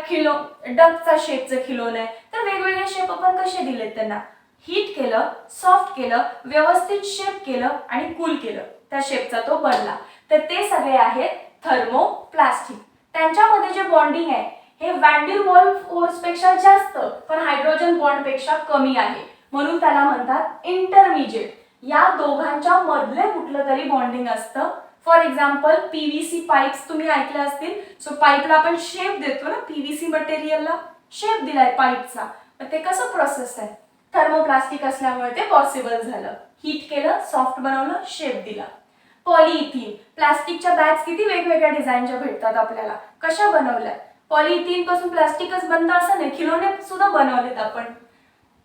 डकचा शेपचं खिलोन आहे, तर वेगवेगळे शेप आपण कसे दिलेत त्यांना, हीट केलं, सॉफ्ट केलं, व्यवस्थित शेप केलं आणि कूल केलं, त्या शेपचा तो बनला. तर ते सगळे आहेत थर्मोप्लास्टिक. त्यांच्यामध्ये जे बॉन्डिंग आहे हे व्हॅन डेर वॉल फोर्स पेक्षा जास्त पण हायड्रोजन बॉन्ड पेक्षा कमी आहे, म्हणून त्याला म्हणतात इंटरमिजिएट. या दोघांच्या मधले कुठलं तरी बॉन्डिंग असतं. फॉर एक्झाम्पल PVC पाईप्स तुम्ही ऐकले असतील. सो पाईपला आपण शेप देतो ना, PVC मटेरियलला शेप दिलाय पाईपचा, तर ते कसं प्रोसेस आहे, थर्मोप्लास्टिक असल्यामुळे ते पॉसिबल झालं. हीट केलं, सॉफ्ट बनवलं, शेप दिला. पॉलिइथिन, प्लास्टिकच्या बॅग्स किती वेगवेगळ्या डिझाईनच्या भेटतात आपल्याला, कशा बनवल्या, पॉलिइथिन पासून प्लास्टिकच बनतं असं नाही, खिलोने सुद्धा बनवलेत आपण.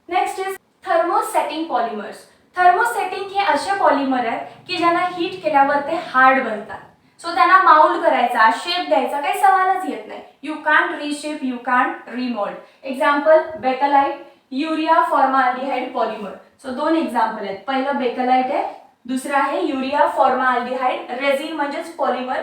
Next is thermosetting polymers. Thermosetting हे असे पॉलिमर आहेत की ज्यांना हीट केल्यावर ते हार्ड बनतात. सो त्यांना माउल्ड करायचा, शेप द्यायचा काही सवालच येत नाही. You can't reshape, you can't remould. Example Bakelite, urea formaldehyde polymer. So 2 example आहेत. पहिलं बेकलाइट आहे, दुसरं आहे युरिया फॉर्माल्डिहाइड रेझिन म्हणजेच पॉलिमर.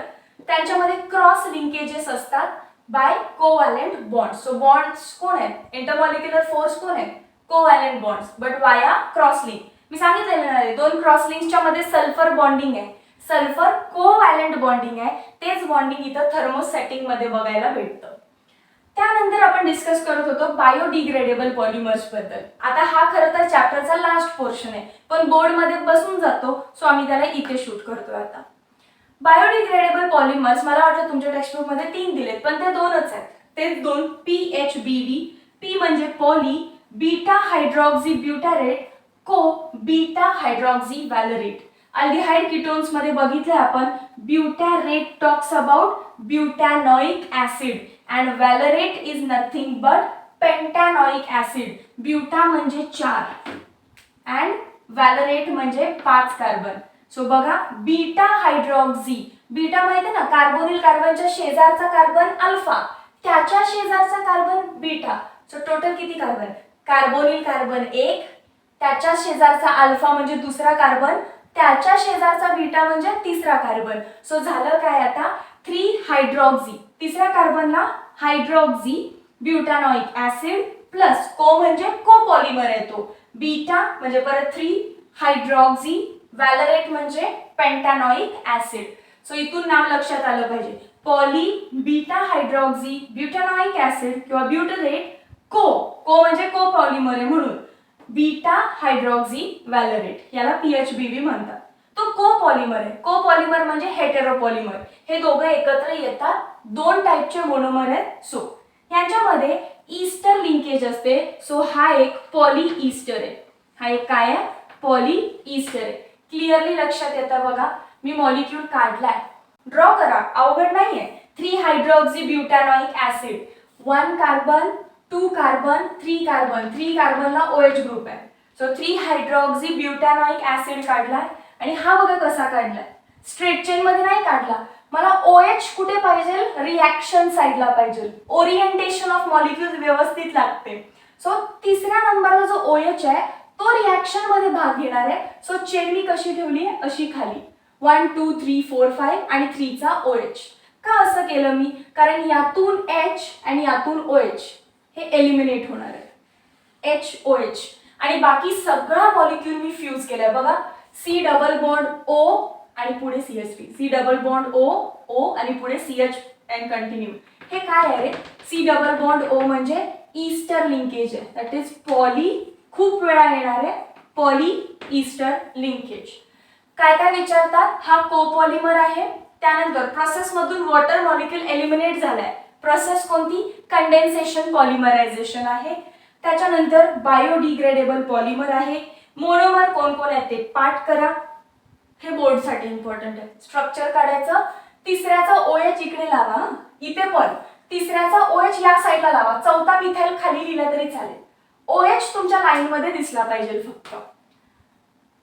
त्यांच्यामध्ये क्रॉस लिंकेजेस असतात by covalent bonds. So bonds कोण आहेत, इंटरमॉलिक्युलर फोर्स कोण आहे, covalent bonds, but via cross link. मी सांगितलेलं आहे 2 क्रॉस लिंकच्या मध्ये सल्फर बॉन्डिंग आहे, सल्फर कोव्हॅलेंट बॉन्डिंग आहे. तेच बॉन्डिंग इथं थर्मोसेटिंग मध्ये बघायला भेटतं. त्यानंतर आपण डिस्कस करत होतो बायोडिग्रेडेबल पॉलिमर्स बद्दल. आता हा खरं तर चॅप्टरचा लास्ट पोर्शन आहे, पण बोर्ड मध्ये बसून जातो, सो आम्ही त्याला इथे शूट करतोय. आता बायोडिग्रेडेबल पॉलिमर्स मला वाटतं तुमच्या टेक्स्टबुक मध्ये 3 दिलेत, पण ते 2च आहेत. ते 2 PHBV, P म्हणजे poly, beta hydroxy butyrate, co beta hydroxy valerate. Aldehyde ketones मध्ये बघितले आपण butyrate talks about butanoic acid and valerate is nothing but pentanoic acid. Buta म्हणजे 4 अँड व्हॅलरेट म्हणजे 5 कार्बन. सो बघा बीटा हायड्रॉक्सी, बीटा माहिती ना carbonyl कार्बनच्या शेजारचा कार्बन अल्फा, त्याच्या शेजारचा कार्बन बीटा. सो टोटल किती कार्बन? कार्बोनिल कार्बन 1, त्याच्या शेजारचा अल्फा म्हणजे दुसरा कार्बन, त्याच्या शेजारचा बीटा म्हणजे तिसरा कार्बन. सो झालं काय आता 3 हायड्रॉक्सी, तिसऱ्या कार्बनला हायड्रॉक्सी ब्युटानॉइक ऍसिड प्लस को म्हणजे कोपॉलिमर येतो, बीटा म्हणजे परत 3 हायड्रॉक्सी, व्हॅलरेट म्हणजे पेंटॅनॉइक ऍसिड. सो इथून नाव लक्षात आलं पाहिजे, poly beta hydroxy butanoic acid किंवा ब्युटरेट, को म्हणजे कोपॉलिमर आहे म्हणून बीटा हायड्रॉक्सी व्हॅलरेट, याला PHBV म्हणतात. तो कोपॉलिमर आहे. कोपॉलिमर म्हणजे हेटेरोपॉलिमर, हे दोघं एकत्र येतात, 2 टाईपचे मोनोमर आहेत. सो यांच्यामध्ये ईस्टर लिंकेज असते. सो हा एक पॉली ईस्टर आहे, हा एक काय आहे? पॉली ईस्टर आहे. क्लिअरली लक्षात येतं बघा. मी मॉलिक्यूल काढलाय, ड्रॉ करा, अवघड नाहीये. 3 hydroxy butanoic acid, 1 carbon 2 carbon 3 carbon, 3 कार्बनला OH ग्रुप आहे. सो 3 हायड्रॉक्सी ब्युटानॉइक ऍसिड काढलाय आणि हा बघा कसा काढलाय, स्ट्रेट चेन मध्ये नाही काढला. मला OH कुठे पाहिजे? रिॲक्शन साइडला पाहिजे. ओरिएंटेशन ऑफ मॉलिक्यूल व्यवस्थित लागते. सो तिसऱ्या नंबरला जो OH आहे तो रिॲक्शन मध्ये भाग घेणार आहे. सो चेन मी कशी ठेवली आहे? अशी खाली 1 2 3 4 5 आणि 3 चा OH. का असं केलं मी? कारण यातून H आणि यातून OH हे एलिमिनेट होणार आहे, HOH, आणि बाकी सगळा मॉलिक्यूल मी फ्यूज केलाय बघा. C डबल बॉन्ड O आणि पुढे CH3, C double bond O आणि पुढे CH अँड कंटिन्यू. हे काय आहे? C डबल बॉन्ड O म्हणजे ईस्टर लिंकेज आहे, दॅट इज पॉली, खूप वेळा येणार आहे पॉली ईस्टर लिंकेज. काय काय विचारतात? हा कोपॉलिमर आहे. त्यानंतर प्रोसेस मधून वॉटर मॉलिक्यूल एलिमिनेट झालाय. प्रोसेस कोणती? कंडेन्सेशन पॉलिमरायझेशन आहे. त्याच्यानंतर बायोडिग्रेडेबल पॉलिमर आहे. मोनोमर कोण कोण आहेत ते पाठ करा, हे बोर्डसाठी इम्पॉर्टंट आहे. स्ट्रक्चर काढायचं, तिसऱ्याचा OH इकडे लावा, इथे पण तिसऱ्याचा OH या साईडला लावा, चौथा मिथाइल खाली लिहिला तरी चालेल. OH तुमच्या लाईन मध्ये दिसला पाहिजे फक्त.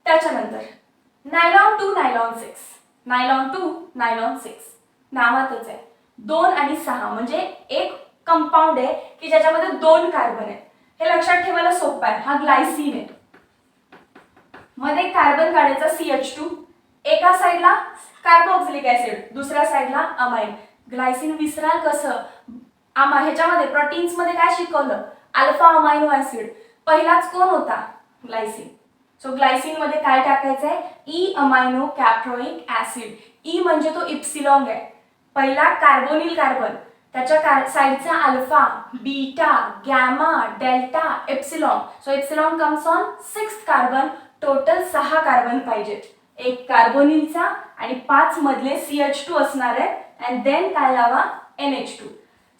त्याच्यानंतर nylon two nylon 6, nylon two nylon 6 नावातच आहे. 2 आणि 6 म्हणजे एक कंपाऊंड आहे की ज्याच्यामध्ये 2 कार्बन आहेत. हे लक्षात ठेवायला सोपं आहे. हा ग्लायसिन आहे, मध्ये कार्बन काढायचा CH2, एका साईडला कार्बोक्सिलिक ऍसिड, दुसऱ्या साईडला अमाइन. ग्लायसिन विसराल कसं? ह्याच्यामध्ये प्रोटीन्स मध्ये काय शिकवलं? Alpha amino acid. पहिलाच कोण होता? ग्लायसिन. सो ग्लायसिन मध्ये काय टाकायचंय? E amino caproic acid. E म्हणजे तो इप्सिलॉन आहे, पहिला कार्बोनिल कार्बन, त्याच्या साइडचा alpha, beta, gamma, delta, epsilon. So epsilon comes on 6th carbon. Total 6 carbon पाहिजे, एक कार्बोनिलचा आणि 5 मधले CH2 असणार आहे. अँड देन काय लावा? NH2.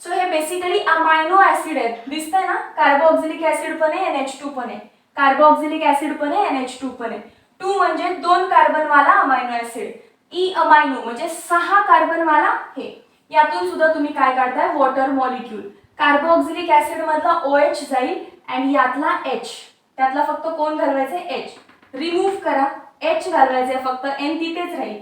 सो हे बेसिकली अमायनो ऍसिड आहेत, दिसतंय ना? कार्बोक्सिलिक ऍसिड पण आहे, NH2 पण आहे, कार्बोक्सिलिक ऍसिड पण आहे, NH2 पण आहे. 2 म्हणजे 2 कार्बन वाला अमायनो ऍसिड. ई अमायनो म्हणजे 6 कार्बन वाला हे. यातून सुद्धा तुम्ही काय काढताय? Water molecule. कार्बोक्सिलिक ऍसिड मधला OH जाईल आणि यातला H, त्यातला फक्त कोण घालवायचे? H. रिमूव्ह करा, H घालवायचे फक्त, N तिथेच राहील.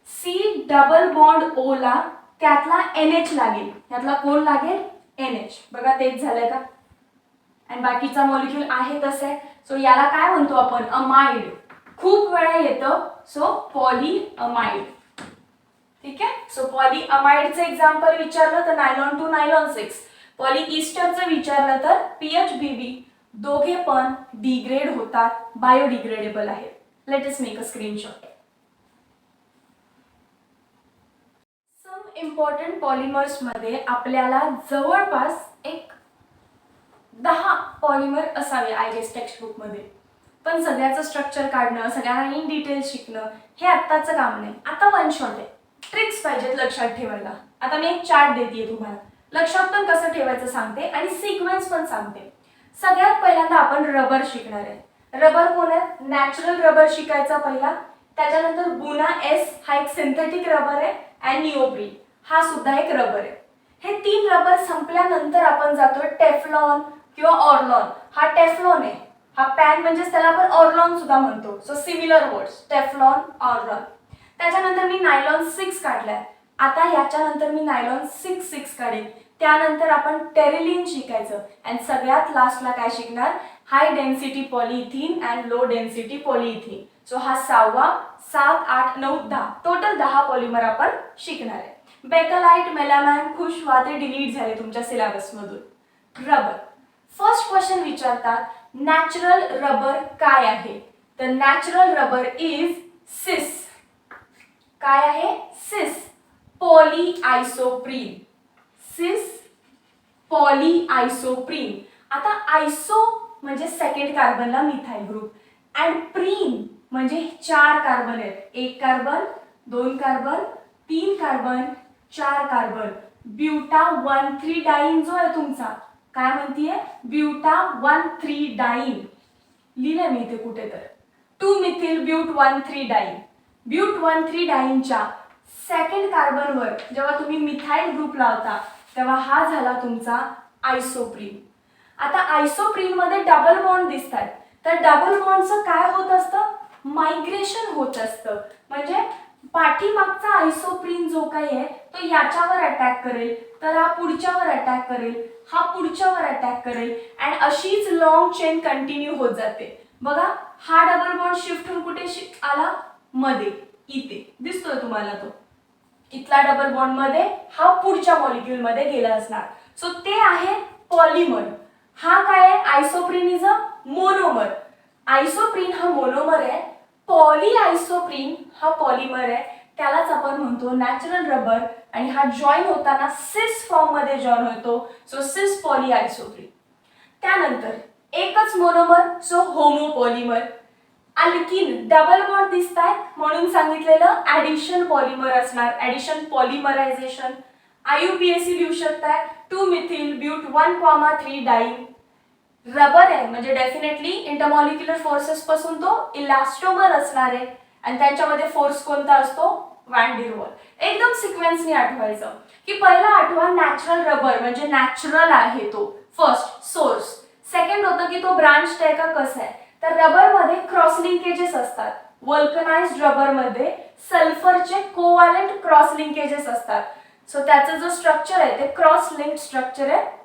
C डबल बॉन्ड O ला त्यातला NH लागेल, त्यातला कोण लागेल? NH. बघा तेच झालंय का? आणि बाकीचा मॉलिक्यूल आहे तसं आहे. सो याला काय म्हणतो आपण? अमाइड. खूप वेळा येतं, सो पॉली अमाइड. ठीक आहे. सो पॉली अमाइडचं एक्झाम्पल विचारलं तर नायलॉन टू नायलॉन 6. पॉली ईस्टरचं विचारलं तर PHBV. दोघे पण डिग्रेड होतात, बायोडिग्रेडेबल आहे. Let us make a screenshot. Some important polymers मध्ये आपल्याला जवळपास एक 10 पॉलिमर असावे आय गेस टेक्स्ट बुक मध्ये. पण सगळ्याचं स्ट्रक्चर काढणं, सगळ्यांना इन डिटेल शिकणं हे आत्ताचं काम नाही. आता वन शॉट आहे, ट्रिक्स पाहिजेत लक्षात ठेवायला. आता मी एक चार्ट देते तुम्हाला, लक्षात पण कसं ठेवायचं सांगते आणि सिक्वेन्स पण सांगते. सगळ्यात पहिल्यांदा आपण रबर शिकणार आहे. रबर कोण आहे? नॅचरल रबर शिकायचा पहिला, त्याच्यानंतर बुना एस हा एक सिंथेटिक रबर आहे आणि निओप्रीन हा सुद्धा एक रबर आहे. हे 3 रबर संपल्यानंतर आपण जातो टेफ्लॉन किंवा ऑर्लॉन. हा टेफ्लॉन आहे, हा पॅन म्हणजेच त्याला आपण ऑर्लॉन सुद्धा म्हणतो. So similar words Teflon, Orlon. त्याच्यानंतर मी नायलॉन 6 काढलाय. आता याच्यानंतर मी नायलॉन 6 काढेन. त्यानंतर आपण टेरिलिन शिकायचं आणि सगळ्यात लास्टला काय शिकणार, high density polyethylene and low density polyethylene. So हा 6वा, 7, 8, 9, 10 टोटल 10 पॉलिमर आपण शिकणार आहे. बेकलाइट, मेलामाइन, खुश व्हा ते डिलीट झाले तुमच्या सिलेबस मधून. रबर फर्स्ट क्वेश्चन विचारतात नॅचरल रबर काय आहे, तर नॅचरल रबर इज सिस. काय आहे, सिस पॉलीआयसोप्रीन. सिस पॉलीआयसोप्रीन. आता आयसो म्हणजे सेकंड कार्बनला मिथाइल ग्रुप अँड प्रीन म्हणजे 4 कार्बन आहेत. 1 carbon, 2 carbon, 3 carbon, 4 carbon. Buta 1,3 diene जो आहे तुमचा, काय म्हणतीये, ब्युटा 1,3 डाईन. लिहिलंय मी इथे कुठे तर 2 मिथिल ब्यूट 1,3 डाईन. ब्यूट 1,3 डाईनच्या सेकंड कार्बनवर जेव्हा तुम्ही मिथाइल ग्रुप लावता तेव्हा हा झाला तुमचा आयसोप्रीन. आता आयसोप्रीन मध्ये डबल बॉन्ड दिसतात, तर डबल बॉन्डचं काय होत असतं, मायग्रेशन होत असतं. म्हणजे पाठीमागचा आयसोप्रीन जो काही आहे तो याच्यावर अटॅक करेल, तर हा पुढच्यावर अटॅक करेल, हा पुढच्यावर अटॅक करेल अँड अशीच लॉंग चेन कंटिन्यू होत जाते. बघा हा डबल बॉन्ड शिफ्ट होऊन कुठे आला, मध्ये, इथे दिसतोय तुम्हाला तो. इथला डबल बॉन्ड मध्ये हा पुढच्या मॉलिक्यूल मध्ये गेला असणार. सो ते आहे पॉलिमर. हा काय आहे, आयसोप्रीन इज अ मोनोमर. आयसोप्रीन हा मोनोमर आहे, पॉलीआयसोप्रीन हा पॉलिमर आहे. त्यालाच आपण म्हणतो नॅचरल रबर आणि हा जॉईन होताना सिस फॉर्म मध्ये जॉईन होतो. सो सिस पॉलीआयसोप्रीन. त्यानंतर एकच monomer, so homopolymer. Alkene double bond दिसतायत म्हणून सांगितलेलं ऍडिशन पॉलिमर असणार, ऍडिशन पॉलिमरायझेशन. आयुपीएसी लिहू शकताय 2 मिथिल ब्यूट 1,3 डाईन. रबर आहे म्हणजे डेफिनेटली इंटरमॉलिक्युलर फोर्सेस पासून तो इलास्टोमर असणार आहे आणि त्यांच्यामध्ये फोर्स कोणता असतो, वॅन डर वॉल. एकदम सिक्वेन्सने आठवायचं की पहिला आठवा नॅचरल रबर म्हणजे नॅचरल आहे तो, फर्स्ट सोर्स. सेकंड होतं की तो ब्रांच आहे का कसं आहे, तर रबर मध्ये क्रॉस लिंकेजेस असतात. वल्कनाइज्ड रबर मध्ये सल्फरचे कोव्हॅलेंट क्रॉस लिंकेजेस असतात. सो त्याचं जो स्ट्रक्चर आहे ते क्रॉस लिंक्ड स्ट्रक्चर आहे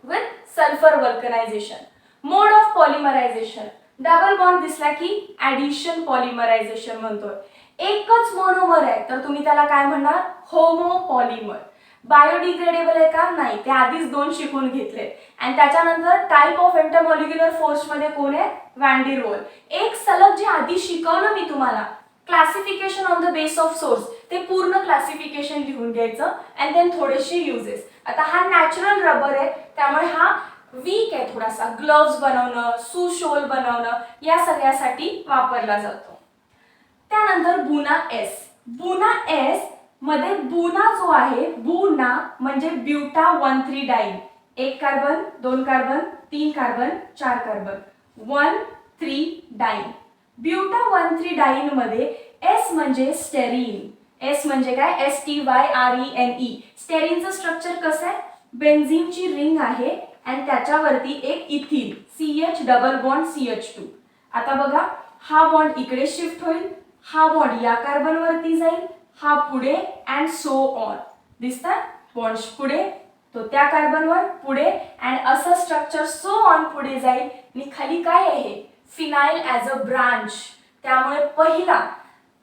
with sulphur vulcanization. Mode of polymerization, double bond दिसला की ऍडिशन पॉलिमरायझेशन म्हणतोय. एकच मोनोमर आहे तर तुम्ही त्याला काय म्हणणार, होमोपॉलिमर. बायोडिग्रेडेबल आहे का, नाही, ते आधीच 2 शिकून घेतले. आणि त्याच्यानंतर टाइप ऑफ इंटरमॉलिक्युलर फोर्स मध्ये कोण आहे, वॅन डर वॉल. एक सलग जे आधी शिकवलं मी तुम्हाला classification on the base of source, ते पूर्ण क्लासिफिकेशन लिहून घ्यायचं अँड देन थोडेसे युजेस. आता हा नॅचरल रबर आहे त्यामुळे हा वीक आहे थोडासा, ग्लोव्स बनवणं, शू शोल बनवणं या सगळ्यासाठी वापरला जातो. त्यानंतर बुना एस. बुना एस मध्ये बुना जो आहे, बुना म्हणजे buta 1,3 diene. 1 carbon, 2 carbon, 3 carbon, 4 carbon, 1,3 diene. Buta 1,3 diene मध्ये एस म्हणजे स्टेरीन. एस म्हणजे काय, STYRENE. स्टेरीनचं स्ट्रक्चर कसं आहे, बेन्झीनची रिंग आहे आणि त्याच्यावरती एक इथिन CH डबल बॉन्ड CH2. आता बघा हा बॉन्ड इकडे शिफ्ट होईल, हा बॉन्ड या कार्बन वरती जाईल, हा पुढे अँड सो ऑन. दिसतात बॉन्ड्स पुढे, तो त्या कार्बनवर पुढे अँड असं स्ट्रक्चर सो ऑन पुढे जाईल. आणि खाली काय आहे, फिनाइल ॲज अ ब्रांच. त्यामुळे पहिला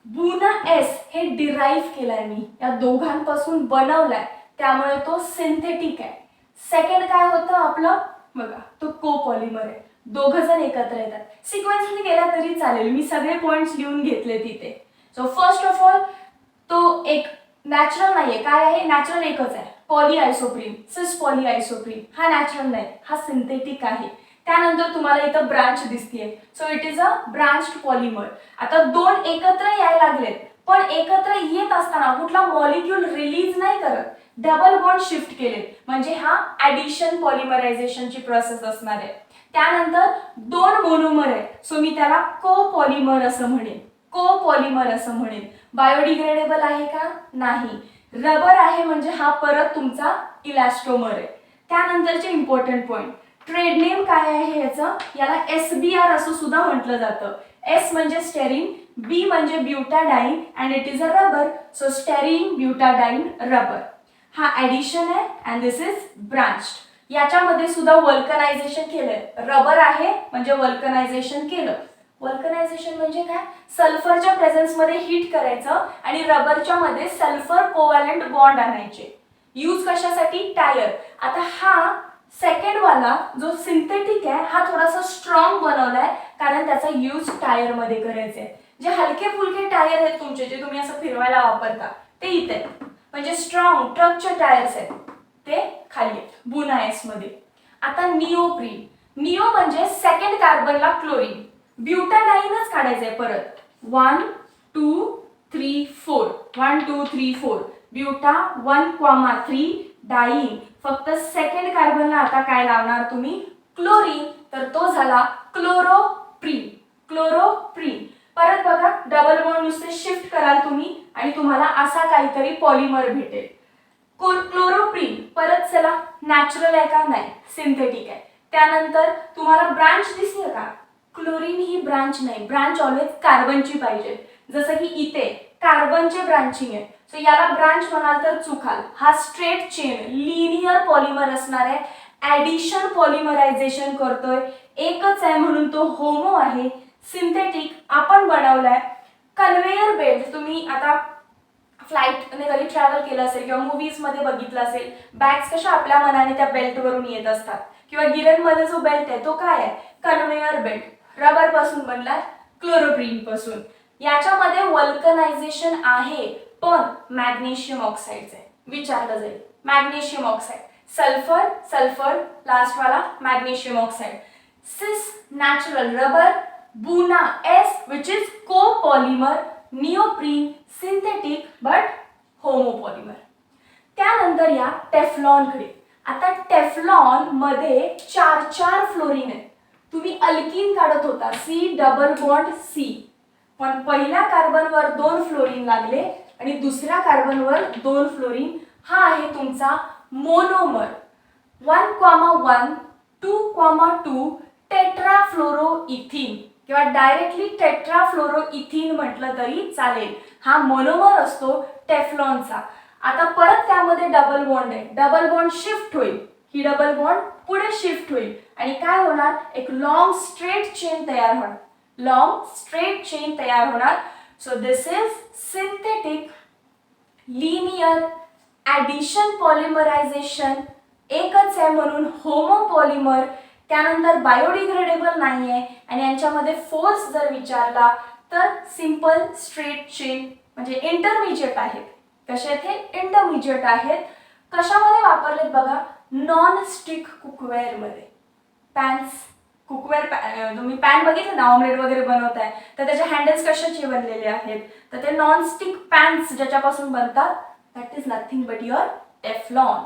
बुना एस हे डिराईव्ह केलाय मी, या दोघांपासून बनवलाय त्यामुळे तो सिंथेटिक आहे. सेकंड काय होतं आपलं, बघा तो कोपॉलिमर आहे. दोघ जण एकत्र येतात. सिक्वेन्सने गेला तरी चालेल, मी सगळे पॉइंट्स लिहून घेतले तिथे. सो फर्स्ट ऑफ ऑल तो एक नॅचरल नाहीये, काय आहे, नॅचरल एकच आहे, पॉलीआयसोप्रीन, सिस पॉलीआयसोप्रीन. हा नॅचरल नाही, हा सिंथेटिक आहे. त्यानंतर तुम्हाला इथं ब्रांच दिसतेय, so it is a branched polymer. आता 2 एकत्र यायला लागलेत, पण एकत्र येत असताना कुठला मॉलिक्यूल रिलीज नाही करत, डबल बॉन्ड शिफ्ट केले म्हणजे हा ऍडिशन पॉलिमरायझेशनची प्रोसेस असणार आहे. त्यानंतर 2 मोनोमर आहे, सो मी त्याला कोपॉलिमर असं म्हणेन. कोपॉलिमर असं म्हणेन. बायोडिग्रेडेबल आहे का? नाही. रबर आहे म्हणजे हा परत तुमचा इलास्टोमर आहे. त्यानंतरचे इम्पॉर्टंट पॉइंट, ट्रेड नेम काय आहे याचं? याला SBR असं सुद्धा म्हटलं जातं. S म्हणजे स्टेरीन, B म्हणजे butadiene and it is a rubber, so styrene butadiene rubber. हा ॲडिशन आहे अँड दिस इज ब्रांच्ड. याच्यामध्ये सुद्धा वल्कनायझेशन केलंय. रबर आहे म्हणजे वल्कनायझेशन केलं. वल्कनायझेशन म्हणजे काय? सल्फरच्या प्रेझेन्स मध्ये हीट करायचं आणि रबरच्या मध्ये सल्फर कोव्हॅलंट बॉन्ड आणायचे. यूज कशासाठी? टायर. आता हा सेकंड वाला जो सिंथेटिक आहे हा थोडासा स्ट्रॉंग बनवलाय कारण त्याचा यूज टायर मध्ये करायचा आहे. जे हलके फुलके टायर आहेत तुमचे जे तुम्ही असं फिरवायला वापरता ते इथे, म्हणजे स्ट्रॉंग ट्रकचे टायर्स आहेत ते खाली आहेत बुनाएस मध्ये. आता निओप्रीन. निओ म्हणजे सेकंड कार्बनला क्लोरीन, ब्युटाडाईनच काढायचंय परत. 1 2 3 4 1 2 3 4 ब्युटा 1,3 डाईन. फक्त सेकंड कार्बनला आता काय लावणार तुम्ही? क्लोरीन. तर तो झाला क्लोरोप्रीन. क्लोरोप्रीन. परत बघा डबल बॉन्ड नुसते शिफ्ट कराल तुम्ही आणि तुम्हाला असा काहीतरी पॉलिमर भेटेल. क्लोरोप्रीन. परत चला नॅचरल आहे का? नाही, सिंथेटिक आहे. त्यानंतर तुम्हाला ब्रांच दिसते का? क्लोरीन ही ब्रांच नाही, ब्रांच ऑलवेज कार्बनची पाहिजे. जसं की इथे कार्बनचे ब्रांचिंग आहे, सो याला ब्रांच म्हणाल तर चुकाल. हा स्ट्रेट चेन लिनियर पॉलिमर असणार आहे. ॲडिशन पॉलिमरायझेशन करतोय, एकच आहे म्हणून तो होमो आहे. सिंथेटिक आपण बनवलाय. कन्व्हेयर बेल्ट तुम्ही आता फ्लाईटने कधी ट्रॅव्हल केलं असेल किंवा मूवीज मध्ये बघितलं असेल, बॅग्स कशा आपल्या मनाने त्या बेल्ट वरून येत असतात, किंवा गिरणमध्ये जो बेल्ट आहे तो काय आहे? Conveyor belt. रबर पासून बनलाय, क्लोरोप्रीन पासून. याच्यामध्ये वल्कनायझेशन आहे पण मॅग्नेशियम ऑक्साईडचं आहे. विचारलं जाईल magnesium oxide, sulphur sulphur last वाला magnesium oxide. Cis natural rubber, buna S which is copolymer, neoprene synthetic but homopolymer. त्यानंतर या टेफ्लॉनकडे. आता टेफ्लॉन मध्ये 4 फ्लोरीन आहेत. तुम्ही अल्किन काढत होता C डबल बॉन्ड C, पण पहिल्या कार्बनवर 2 फ्लोरीन लागले आणि दुसऱ्या कार्बनवर 2 फ्लोरीन. हा आहे तुमचा मोनोमर. 1,1 2,2 टेट्राफ्लोरोइथिन किंवा डायरेक्टली टेट्राफ्लोरोइथिन म्हटलं तरी चालेल. हा मोनोमर असतो टेफ्लॉनचा. आता परत त्यामध्ये डबल बॉन्ड आहे, डबल बॉन्ड शिफ्ट होईल, ही डबल बॉन्ड पुढे शिफ्ट होईल आणि काय होणार? एक लॉंग स्ट्रेट चेन तयार होणार. लॉंग स्ट्रेट चेन तयार होणार. So this is synthetic linear addition polymerization, एकच आहे म्हणून होमोपॉलिमर. त्यानंतर बायोडिग्रेडेबल नाही आहे आणि यांच्यामध्ये फोर्स जर विचारला तर सिंपल स्ट्रेट चेन म्हणजे इंटरमिजिएट आहेत. कसे आहेत हे? इंटरमिजिएट आहेत. कशामध्ये वापरलेत बघा? नॉन स्टिक कुकवेअर मध्ये. पॅन्स कुकवेअर, तुम्ही पॅन बघितलं ना ऑमलेट वगैरे बनवताय तर त्याचे हँडल्स कशाचे बनलेले आहेत? तर ते नॉन स्टिक पॅन्स ज्याच्यापासून बनतात, that is nothing but your Teflon.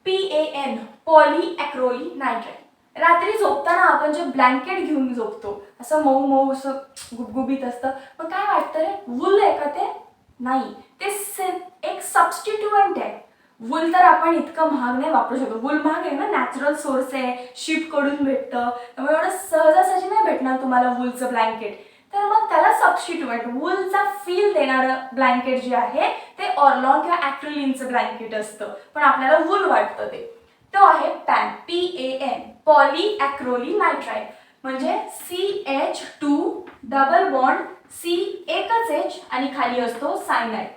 PAN polyacrylonitrile. रात्री झोपताना आपण जे ब्लँकेट घेऊन झोपतो असं मऊ मऊ असं गुबगुबीत असतं, पण काय वाटतं रे वूल आहे का ते? नाही, ते एक सबस्टिट्युएंट आहे. वूल तर आपण इतकं महाग नाही वापरू शकतो. वूल महाग आहे ना, नॅचरल सोर्स आहे, शिप कडून भेटतं, त्यामुळे एवढं सहजासहजी नाही भेटणार तुम्हाला वूलचं ब्लँकेट. तर मग त्याला सबस्टिट्युएंट वूलचा फील देणारं ब्लँकेट जे आहे ते ऑर्लॉन किंवा ॲक्रिलिनचं ब्लँकेट असतं, पण आपल्याला वूल वाटतं ते. तो आहे पॅन, PAN पॉलीॲक्रोली नायट्राइड. म्हणजे CH2 डबल बॉन्ड C एकच H आणि खाली असतो सायनाइड.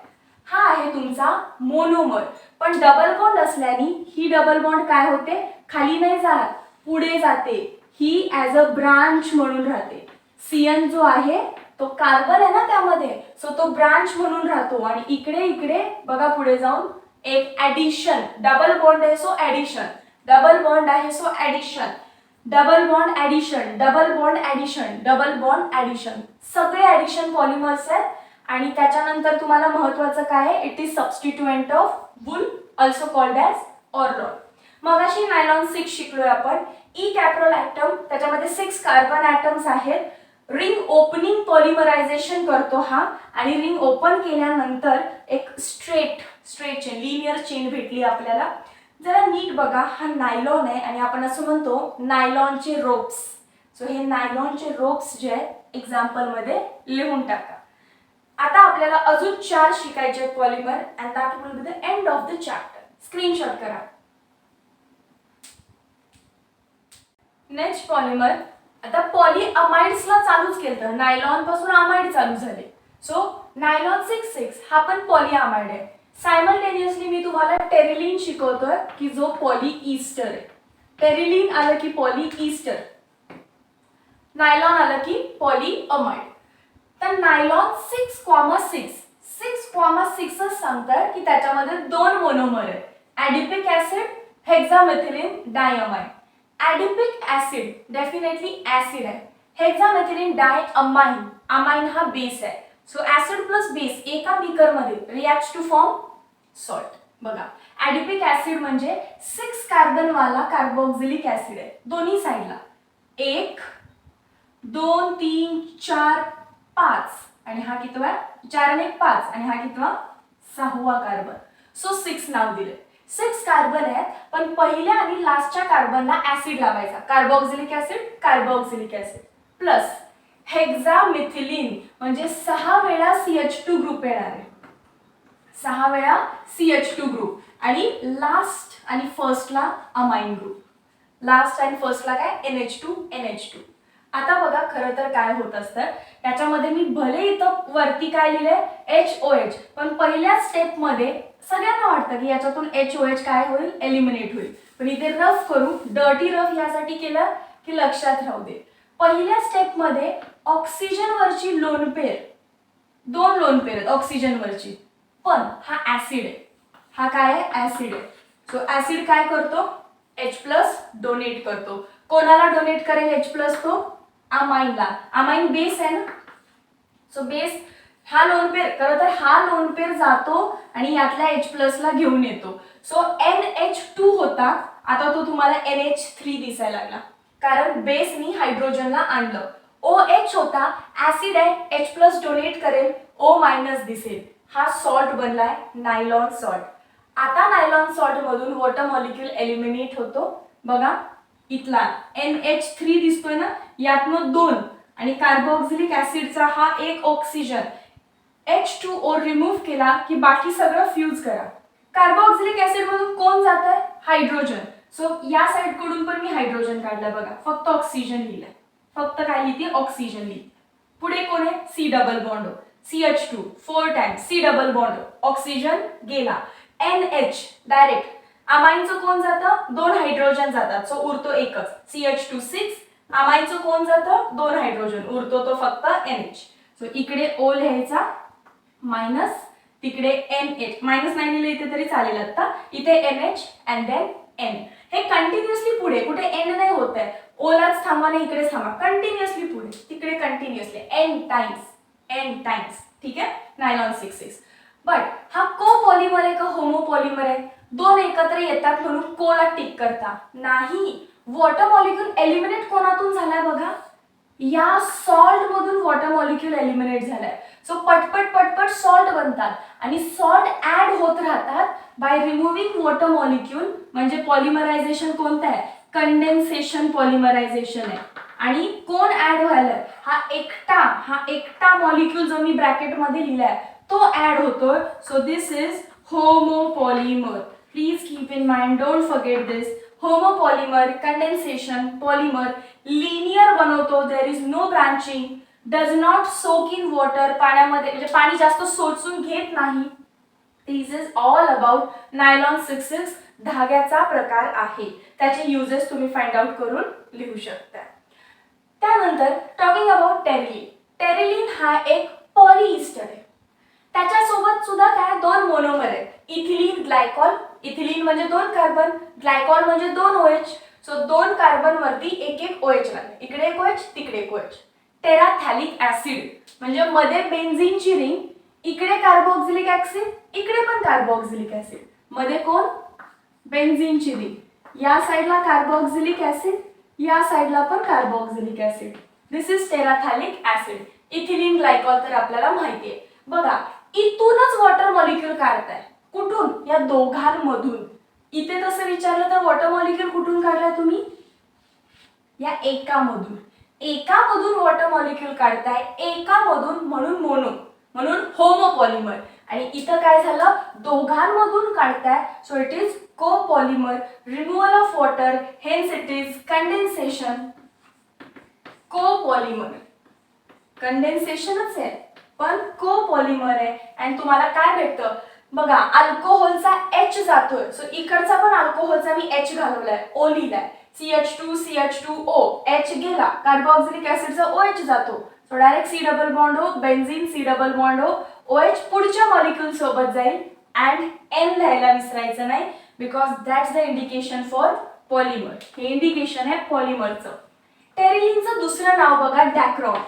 हा आहे तुमचा मोनोमर. पण डबल बॉन्ड असल्याने ही डबल बॉन्ड काय होते? खाली नाही जात, पुढे जाते. ही ॲज अ ब्रांच म्हणून राहते. CN जो आहे तो कार्बन आहे ना त्यामध्ये, सो तो ब्रांच म्हणून राहतो आणि इकडे इकडे बघा पुढे जाऊन एक ॲडिशन. डबल बॉन्ड आहे सो ॲडिशन, डबल बॉन्ड आहे so addition, double bond addition, double bond addition, double bond addition. सगळे ॲडिशन पॉलिमर्स आहेत. आणि त्याच्यानंतर तुम्हाला महत्त्वाचं काय आहे? It is substituent of wool, also called as Orlon. मगाशी नायलॉन 6 शिकलोय आपण. ई कॅप्रोलॅक्टम, त्याच्यामध्ये 6 कार्बन ॲटम्स आहेत. रिंग ओपनिंग पॉलिमरायझेशन करतो हा, आणि रिंग ओपन केल्यानंतर एक स्ट्रेट चेन, लिनियर चेन भेटली आपल्याला. जरा नीट बघा, हा नायलॉन आहे आणि आपण असं म्हणतो नायलॉनचे रोप्स. सो हे नायलॉनचे रोप्स जे आहेत एक्झाम्पल मध्ये लिहून टाका. आता आपल्याला अजून 4 शिकायचे आहेत polymer, and that will be the end of the chapter. Screenshot करा. Next polymer. आता पॉलीअमाइड्सला चालूच केलं, नायलॉन पासून अमाइड चालू झाले. सो नायलॉन 6,6 हा पण पॉलीअमाइड आहे. सायमल्टेनियसली मी तुम्हाला टेरिलीन शिकवतोय की जो पॉलीईस्टर आहे. टेरिलीन आलं की पॉलीईस्टर, नायलॉन आलं की पॉलीअमाइड. तर नायलॉन 6,6 सांगतात की त्याच्यामध्ये 2 मोनोमर आहेत, adipic acid, hexamethylene diamine. Adipic acid definitely acid आहे, हेक्सामेथिलीन डायअमाइन, अमाइन हा बेस आहे. सो ऍसिड प्लस बेस एका बीकर मध्ये रिॲक्ट्स टू फॉर्म सॉल्ट. बघा, ॲडिपिक ऍसिड म्हणजे 6 कार्बन वाला कार्बोक्सिलिक ऍसिड आहे दोन्ही साइडला. 1 2 3 4 5 आणि हा कितवा आहे, 4 आणि 1 5 आणि हा कितवा, 6वा कार्बन. सो 6 नाव दिले. 6 कार्बन आहेत, पण पहिल्या आणि लास्टच्या कार्बनला ऍसिड लावायचा, कार्बोक्सिलिक ऍसिड प्लस हेक्सामेथिलीन म्हणजे 6 वेळा CH2 ग्रुप येणार आहे, 6 वेळा CH2 ग्रुप, आणि लास्ट आणि फर्स्टला अमाइन ग्रुप. लास्ट आणि फर्स्टला काय, NH2. आता बघा, खरं तर काय होत असतं त्याच्यामध्ये, मी भले इथं वरती काय लिहिलंय HOH, पण पहिल्या स्टेप मध्ये सगळ्यांना वाटतं की याच्यातून HOH काय होईल, एलिमिनेट होईल. पण इथे रफ करू, डर्टी रफ यासाठी केलं की लक्षात राहू दे. पहिल्या स्टेप मध्ये ऑक्सिजन वरची लोन पेर, 2 लोन पेर आहेत ऑक्सिजन वरची, पण हा ऍसिड आहे, हा काय आहे, ऍसिड आहे. सो ऍसिड काय करतो, H+ डोनेट करतो. कोणाला डोनेट करेल H+, तो अमाइनला. अमाइन बेस आहे ना, सो बेस हा लोन पेर, खरं तर हा लोन पेर जातो आणि यातल्या H+ ला घेऊन येतो. सो NH2 होता, आता तो तुम्हाला NH3 दिसायला लागला, कारण बेसनी हायड्रोजनला आणलं. OH होता, ऍसिड आहे, H+ डोनेट करेल, O- दिसेल. हा सॉल्ट बनलाय, नायलॉन सॉल्ट. आता नायलॉन सॉल्ट मधून वॉटर मॉलिक्यूल एलिमिनेट होतो. बघा, इथला NH3 दिसतोय ना, यातनं 2 आणि कार्बोक्सिलिक ऍसिडचा हा 1 ऑक्सिजन, H2O रिमूव्ह केला की बाकी सगळं फ्यूज करा. कार्बोक्सिलिक ऍसिड मधून कोण जात आहे, हायड्रोजन. सो या साइड कडून पण मी हायड्रोजन काढलं, बघा फक्त ऑक्सिजन लिहिलंय, फक्त काय लिहिते, ऑक्सिजन लिहिली. पुढे कोण आहे, C double bond, CH2 4 times, C double bond, oxygen गेला. NH डायरेक्ट, अमाइनचं कोण जातं, 2 हायड्रोजन जातात, सो उरतो एकच, CH2 6. अमाइनचं कोण जातं, 2 हायड्रोजन, उरतो तो फक्त NH. सो इकडे O लिहायचा मायनस, तिकडे NH, मायनस नाही लिहिले इथे तरी चालेल. आता इथे NH अँड देन N. हे कंटिन्युअसली पुढे, कुठे एंड नाही होत आहे, ओलाच थांबा नाही इकडेच थांबा, कंटिन्युअसली पुढे तिकडे कंटिन्युअसली N टाइम्स. ठीक आहे, नायलॉन 6,6. बट हा कोपॉलिमर आहे का होमोपॉलिमर आहे, 2 एकत्र येतात म्हणून कोला टिक करता नाही. वॉटर मॉलिक्यूल एलिमिनेट कोणातून झालाय बघा, या सॉल्ट मधून वॉटर मॉलिक्यूल एलिमिनेट झालाय. सो पटपट सॉल्ट बनतात आणि सॉल्ट ऍड होत राहतात बाय रिमूव्हिंग वॉटर मॉलिक्यूल. म्हणजे पॉलिमरायझेशन कोणतं आहे, कंडेन्सेशन पॉलिमरायझेशन आहे. आणि कोण ऍड व्हायलाय, हा एकटा मॉलिक्यूल जो मी ब्रॅकेट मध्ये लिहिलाय तो ऍड होतोय. So this is homopolymer. Please keep in mind, don't forget this. Homopolymer, condensation, polymer, linear बनवतो, there is no branching, does not soak in water, पाण्यामध्ये म्हणजे पाणी जास्त सोसून घेत नाही. This is all about nylon 6,6 धाग्याचा प्रकार आहे. त्याचे युजेस तुम्ही फाइंड आउट करून लिहू शकता. त्यानंतर टॉकिंग अबाउट टेरिलीन. टेरिलीन हा एक पॉलीईस्टर आहे. त्याच्यासोबत सुद्धा काय 2 मोनोमर आहेत, इथिलीन ग्लायकॉल. इथिलीन म्हणजे 2 कार्बन, ग्लायकॉल म्हणजे 2 OH. सो 2 कार्बन वरती एक OH लागले, इकडे एक OH, तिकडे एक OH. टेराथॅलिक ऍसिड म्हणजे मध्ये बेन्झीनची रिंग, इकडे कार्बोक्सिलिक ऍसिड, इकडे पण कार्बोक्सिलिक ऍसिड, मध्ये कोण, बेन्झीनची रिंग, या साइडला कार्बोक्सिलिक ऍसिड, या साइडला पण carboxylic acid. This is terephthalic acid. Ethylene glycol तर आपल्याला माहिती आहे. बघा इथूनच वॉटर मॉलिक्यूल काढताय. कुठून? या दोघांमधून. इथे तसं विचारलं तर वॉटर मॉलिक्यूल कुठून काढलाय तुम्ही? या एकामधून. एकामधून वॉटर मॉलिक्यूल काढताय, एकामधून, म्हणून मोनो, म्हणून होमोपॉलिमर. आणि इथं काय झालं? दोघांमधून काढताय, so it is copolymer. Removal of water, hence it is condensation. Copolymer. कंडेन्सेशनच आहे पण कोपॉलिमर आहे. आणि तुम्हाला काय भेटतं बघा, अल्कोहोलचा H जातोय, सो इकडचा पण अल्कोहोलचा मी H घालवलाय, O लिहिलाय. CH2 CH2O, H गेला, कार्बोक्सिलिक ऍसिडचा OH जातो, so direct C double bond O, benzene C double bond O, OH पुढच्या मॉलिक्यूल सोबत जाईल. अँड N लिहायला विसरायचं नाही, because that's the indication for polymer. हे इंडिकेशन आहे पॉलिमरचं. टेरिलिनचं दुसरं नाव बघा, डॅक्रॉन.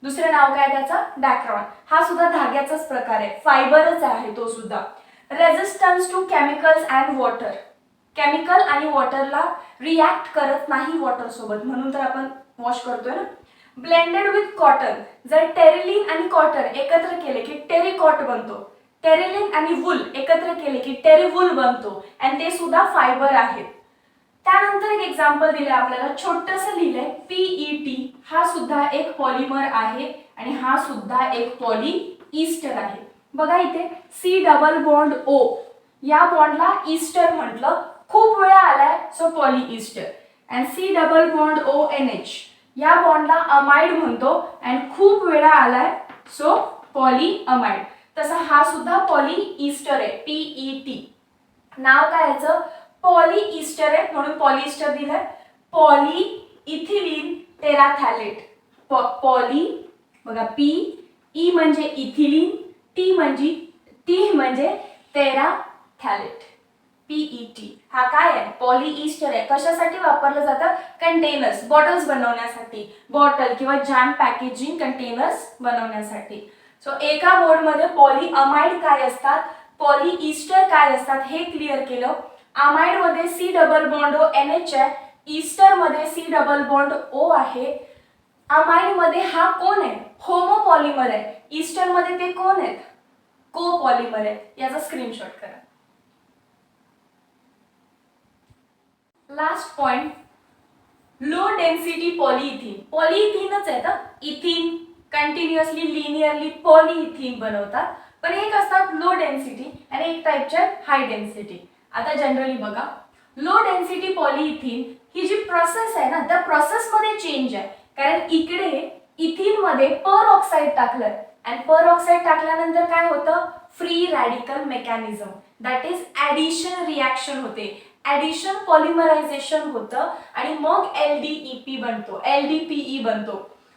दुसरं नाव काय त्याचं? डॅक्रॉन. हा सुद्धा धाग्याचाच प्रकार आहे, फायबरच आहे तो सुद्धा. Resistance to chemicals and water. Chemical आणि वॉटरला रिॲक्ट करत नाही वॉटर सोबत, म्हणून तर आपण वॉश करतोय ना. Blended with cotton. जर टेरिलिन आणि कॉटन एकत्र केले की टेरिकॉट बनतो. टेरिलिन आणि वूल एकत्र केले की टेरिवूल बनतो, आणि ते सुद्धा फायबर आहेत. त्यानंतर एक एक्झाम्पल दिलंय आपल्याला, छोटंसं लिहिलंय PET. हा सुद्धा एक पॉलिमर आहे आणि हा सुद्धा एक पॉली ईस्टर आहे. बघा इथे C डबल बॉन्ड O, या बॉन्डला ईस्टर म्हटलं, खूप वेळा आलाय, so poly Easter. And C double bond ONH, या बॉन्डला अमाइड म्हणतो आणि खूप वेळा आलाय, सो पॉली अमाइड. तसा हा सुद्धा पॉली ईस्टर आहे, PET. नाव काय याचं? पॉली ईस्टर आहे, म्हणून पॉलिस्टर दिलंय. Poly ethylene terephthalate. पॉली बघा, PE म्हणजे इथिलीन, T म्हणजे टेराथॅलेट. PET हा काय आहे? पॉली ईस्टर आहे. कशासाठी वापरलं जातं? कंटेनर्स, बॉटल्स बनवण्यासाठी, बॉटल किंवा जॅम पॅकेजिंग कंटेनर्स बनवण्यासाठी. सो एका बोर्डमध्ये पॉली अमाइड काय असतात, पॉली ईस्टर काय असतात हे क्लिअर केलं. अमाइड मध्ये C double bond O NH आहे, ईस्टर मध्ये C डबल बॉन्ड O आहे. अमाइड मध्ये हा कोण आहे? होमोपॉलिमर आहे. ईस्टर मध्ये ते कोण आहेत? कोपॉलिमर आहे. याचा स्क्रीनशॉट करा. Last point, low density polyethylene. पॉलीइथीनच आहे ना, इथीन कंटिन्युअसली लिनियरली पॉलीइथीन बनवतात, पण एक असतात लो डेन्सिटी आणि एक टाइपचे हाय डेन्सिटी. आता जनरली बघा, लो डेन्सिटी पॉलीइथीन ही जी प्रोसेस आहे ना, त्या प्रोसेस मध्ये चेंज आहे. कारण इकडे इथीन मध्ये पर ऑक्साईड टाकलंय आणि पर ऑक्साईड टाकल्यानंतर काय होतं? Free radical mechanism, that is addition reaction होते. ऍडिशन पॉलिमरायझेशन होतं आणि मग LDEP बनतो, LDPE बनतो.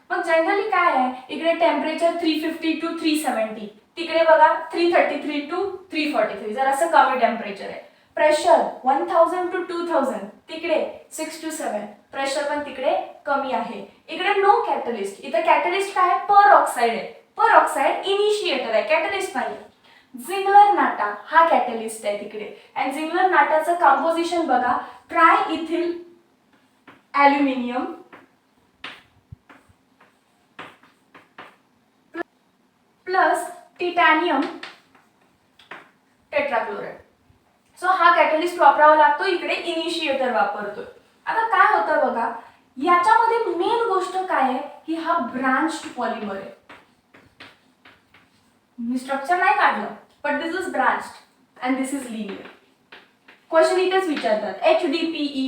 मग जनरली काय आहे, इकडे टेम्परेचर 350 to 370, तिकडे बघा 333 to 343, जर असं कमी टेम्परेचर आहे. प्रेशर 1000 to 2000, तिकडे 6 to 7, प्रेशर पण तिकडे कमी आहे. इकडे नो कॅटलिस्ट. इथे कॅटलिस्ट काय आहे? पर ऑक्साईड आहे. पर ऑक्साईड इनिशिएटर आहे, कॅटलिस्ट नाही. झिंगलर नाटा हा कॅटलिस्ट आहे तिकडे. आणि झिंगलर नाटाचं कंपोजिशन बघा, try ethyl aluminium plus titanium tetrachloride. So हा कॅटलिस्ट वापरावा लागतो, इकडे इनिशिएटर वापरतोय. आता काय होतं बघा, याच्यामध्ये मेन गोष्ट काय आहे की हा ब्रांच्ड पॉलिमर आहे. मी स्ट्रक्चर नाही काढलं, but this is branched and this is linear. Question इथेच विचारतात, HDPE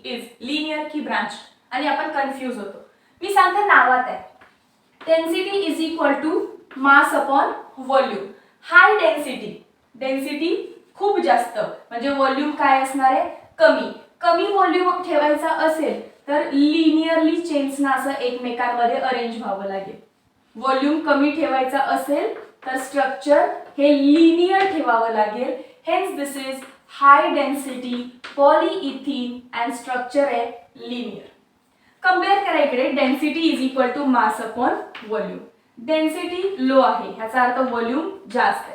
इज लिनियर की ब्रांच्ड, आणि आपण कन्फ्यूज होतो. मी सांगते नावात आहे, density is equal to mass upon volume. High density खूप जास्त, म्हणजे व्हॉल्यूम काय असणार आहे? कमी. कमी व्हॉल्यूम ठेवायचा असेल तर लिनियरली चेन्सना असं एकमेकांमध्ये अरेंज व्हावं लागेल. व्हॉल्यूम कमी ठेवायचा असेल तर स्ट्रक्चर हे लिनियर ठेवावं लागेल. Hence this is high density polyethylene and structure आहे लिनियर. कंपेअर करा इकडे, density is equal to mass upon volume. Density low आहे, ह्याचा अर्थ व्हॉल्यूम जास्त आहे.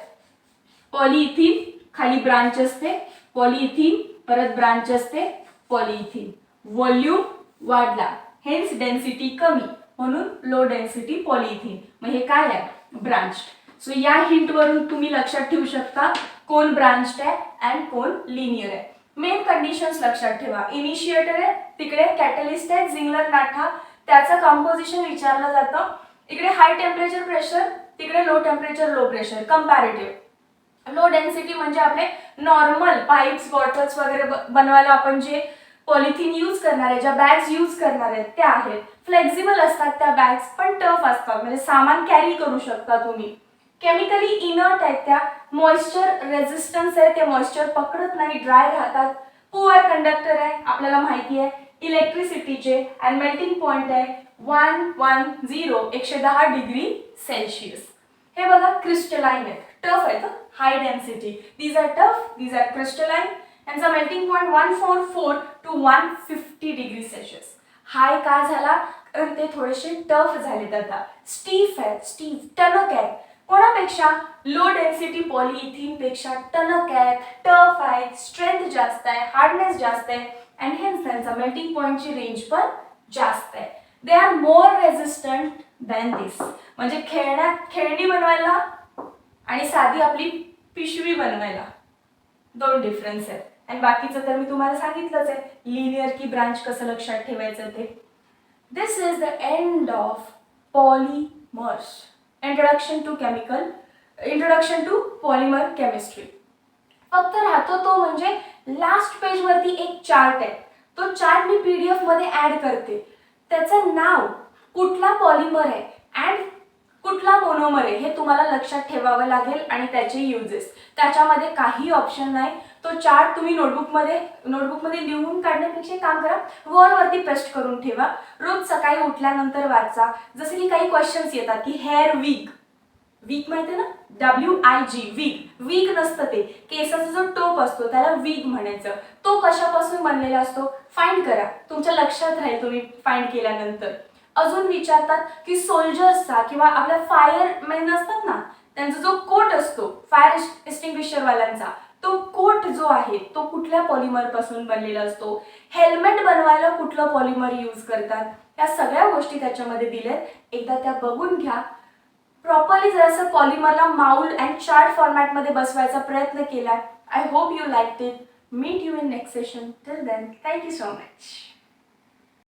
पॉलीइथीन खाली ब्रांच असते, पॉलीइथीन परत ब्रांच असते, पॉलीइथीन. व्हॉल्यूम वाढला हेन्स डेन्सिटी कमी, म्हणून लो डेन्सिटी पॉलिइथिन. मग हे काय आहे? ब्रांच्ड. सो या हिंट वरून तुम्ही लक्षात ठेवू शकता कोण ब्रांच्ड आहे अँड कोण लिनियर आहे. मेन कंडिशन्स लक्षात ठेवा. इनिशिएटर आहे, तिकडे कॅटलिस्ट आहे झिंगलर नाठा, त्याचं कंपोजिशन विचारलं जातं. इकडे हाय टेम्परेचर प्रेशर, तिकडे low temperature low pressure. Comparative. Low density म्हणजे आपले नॉर्मल पाईप्स बॉटल्स वगैरे बनवायला आपण जे पॉलिथिन यूज करणार आहे, ज्या बॅग्स यूज करणार आहेत त्या आहेत. फ्लेक्झिबल असतात त्या बॅग्स, पण टफ असतात, म्हणजे सामान कॅरी करू शकता तुम्ही. केमिकली इनर्ट आहेत त्या, मॉइश्चर रेझिस्टन्स आहे, ते मॉइश्चर पकडत नाही, ड्राय राहतात. पुअर कंडक्टर आहे, आपल्याला माहिती आहे इलेक्ट्रिसिटीचे. अँड मेल्टिंग पॉइंट आहे 110 डिग्री सेल्सिअस. हे बघा क्रिस्टलाइन आहे, टफ आहे, high density. These are tough, these are crystalline. यांचा melting point 144 to 150 degree Celsius. High का झाला? कारण ते थोडेसे टफ झालेत आता. स्टीफ आहेत, स्टीफ टणक आहेत. कोणापेक्षा? लो डेन्सिटी पॉलिइथिन पेक्षा टणक आहेत, टफ आहेत, स्ट्रेंथ जास्त आहे, हार्डनेस जास्त आहे, अँड हेन्स त्यांचा मेल्टिंग पॉइंटची रेंज पण जास्त आहे. They are more resistant than this. म्हणजे खेळणी बनवायला आणि साधी आपली पिशवी बनवायला दोन डिफरन्स आहेत. आणि बाकीचं तर मी तुम्हाला सांगितलंच आहे, लिनियर की ब्रांच कसं लक्षात ठेवायचं ते. This is the end of polymers. Introduction to polymer chemistry. फक्त राहतो तो म्हणजे लास्ट पेज वरती एक चार्ट आहे, तो चार्ट मी PDF मध्ये ऍड करते. त्याचं नाव, कुठला पॉलिमर आहे अँड कुठला मोनोमर आहे हे तुम्हाला लक्षात ठेवावं लागेल आणि त्याचे युजेस. त्याच्यामध्ये काही ऑप्शन नाही. तो चार्ट तुम्ही नोटबुकमध्ये लिहून काढण्यापेक्षा काम करा, वॉलवरती पेस्ट करून ठेवा. रोज सकाळी उठल्यानंतर वाचा. जसे की काही क्वेश्चन्स येतात की हेअर वीक माहिती ना, WIG वीक नसतं ते, केसाचा जो टोप असतो त्याला वीग म्हणायचं. तो कशापासून बनलेला असतो फाइंड करा, तुमच्या लक्षात राहील तुम्ही फाइंड केल्यानंतर. अजून विचारतात की सोल्जर्सचा किंवा आपल्या फायरमॅन असतात ना, त्यांचा जो कोट असतो फायर एक्सटिंग्विशर वाल्यांचा, तो कोट जो आहे तो कुठल्या पॉलिमर पासून बनलेला असतो. हेल्मेट बनवायला कुठलं पॉलिमर यूज करतात, या सगळ्या गोष्टी त्याच्यामध्ये दिल्यात. एकदा त्या बघून घ्या. प्रॉपरली जरासं पॉलिमरला माऊल अँड चार्ट फॉर्मॅटमध्ये बसवायचा प्रयत्न केला. I hope you like it. Meet you in next session. Till then, thank you so much.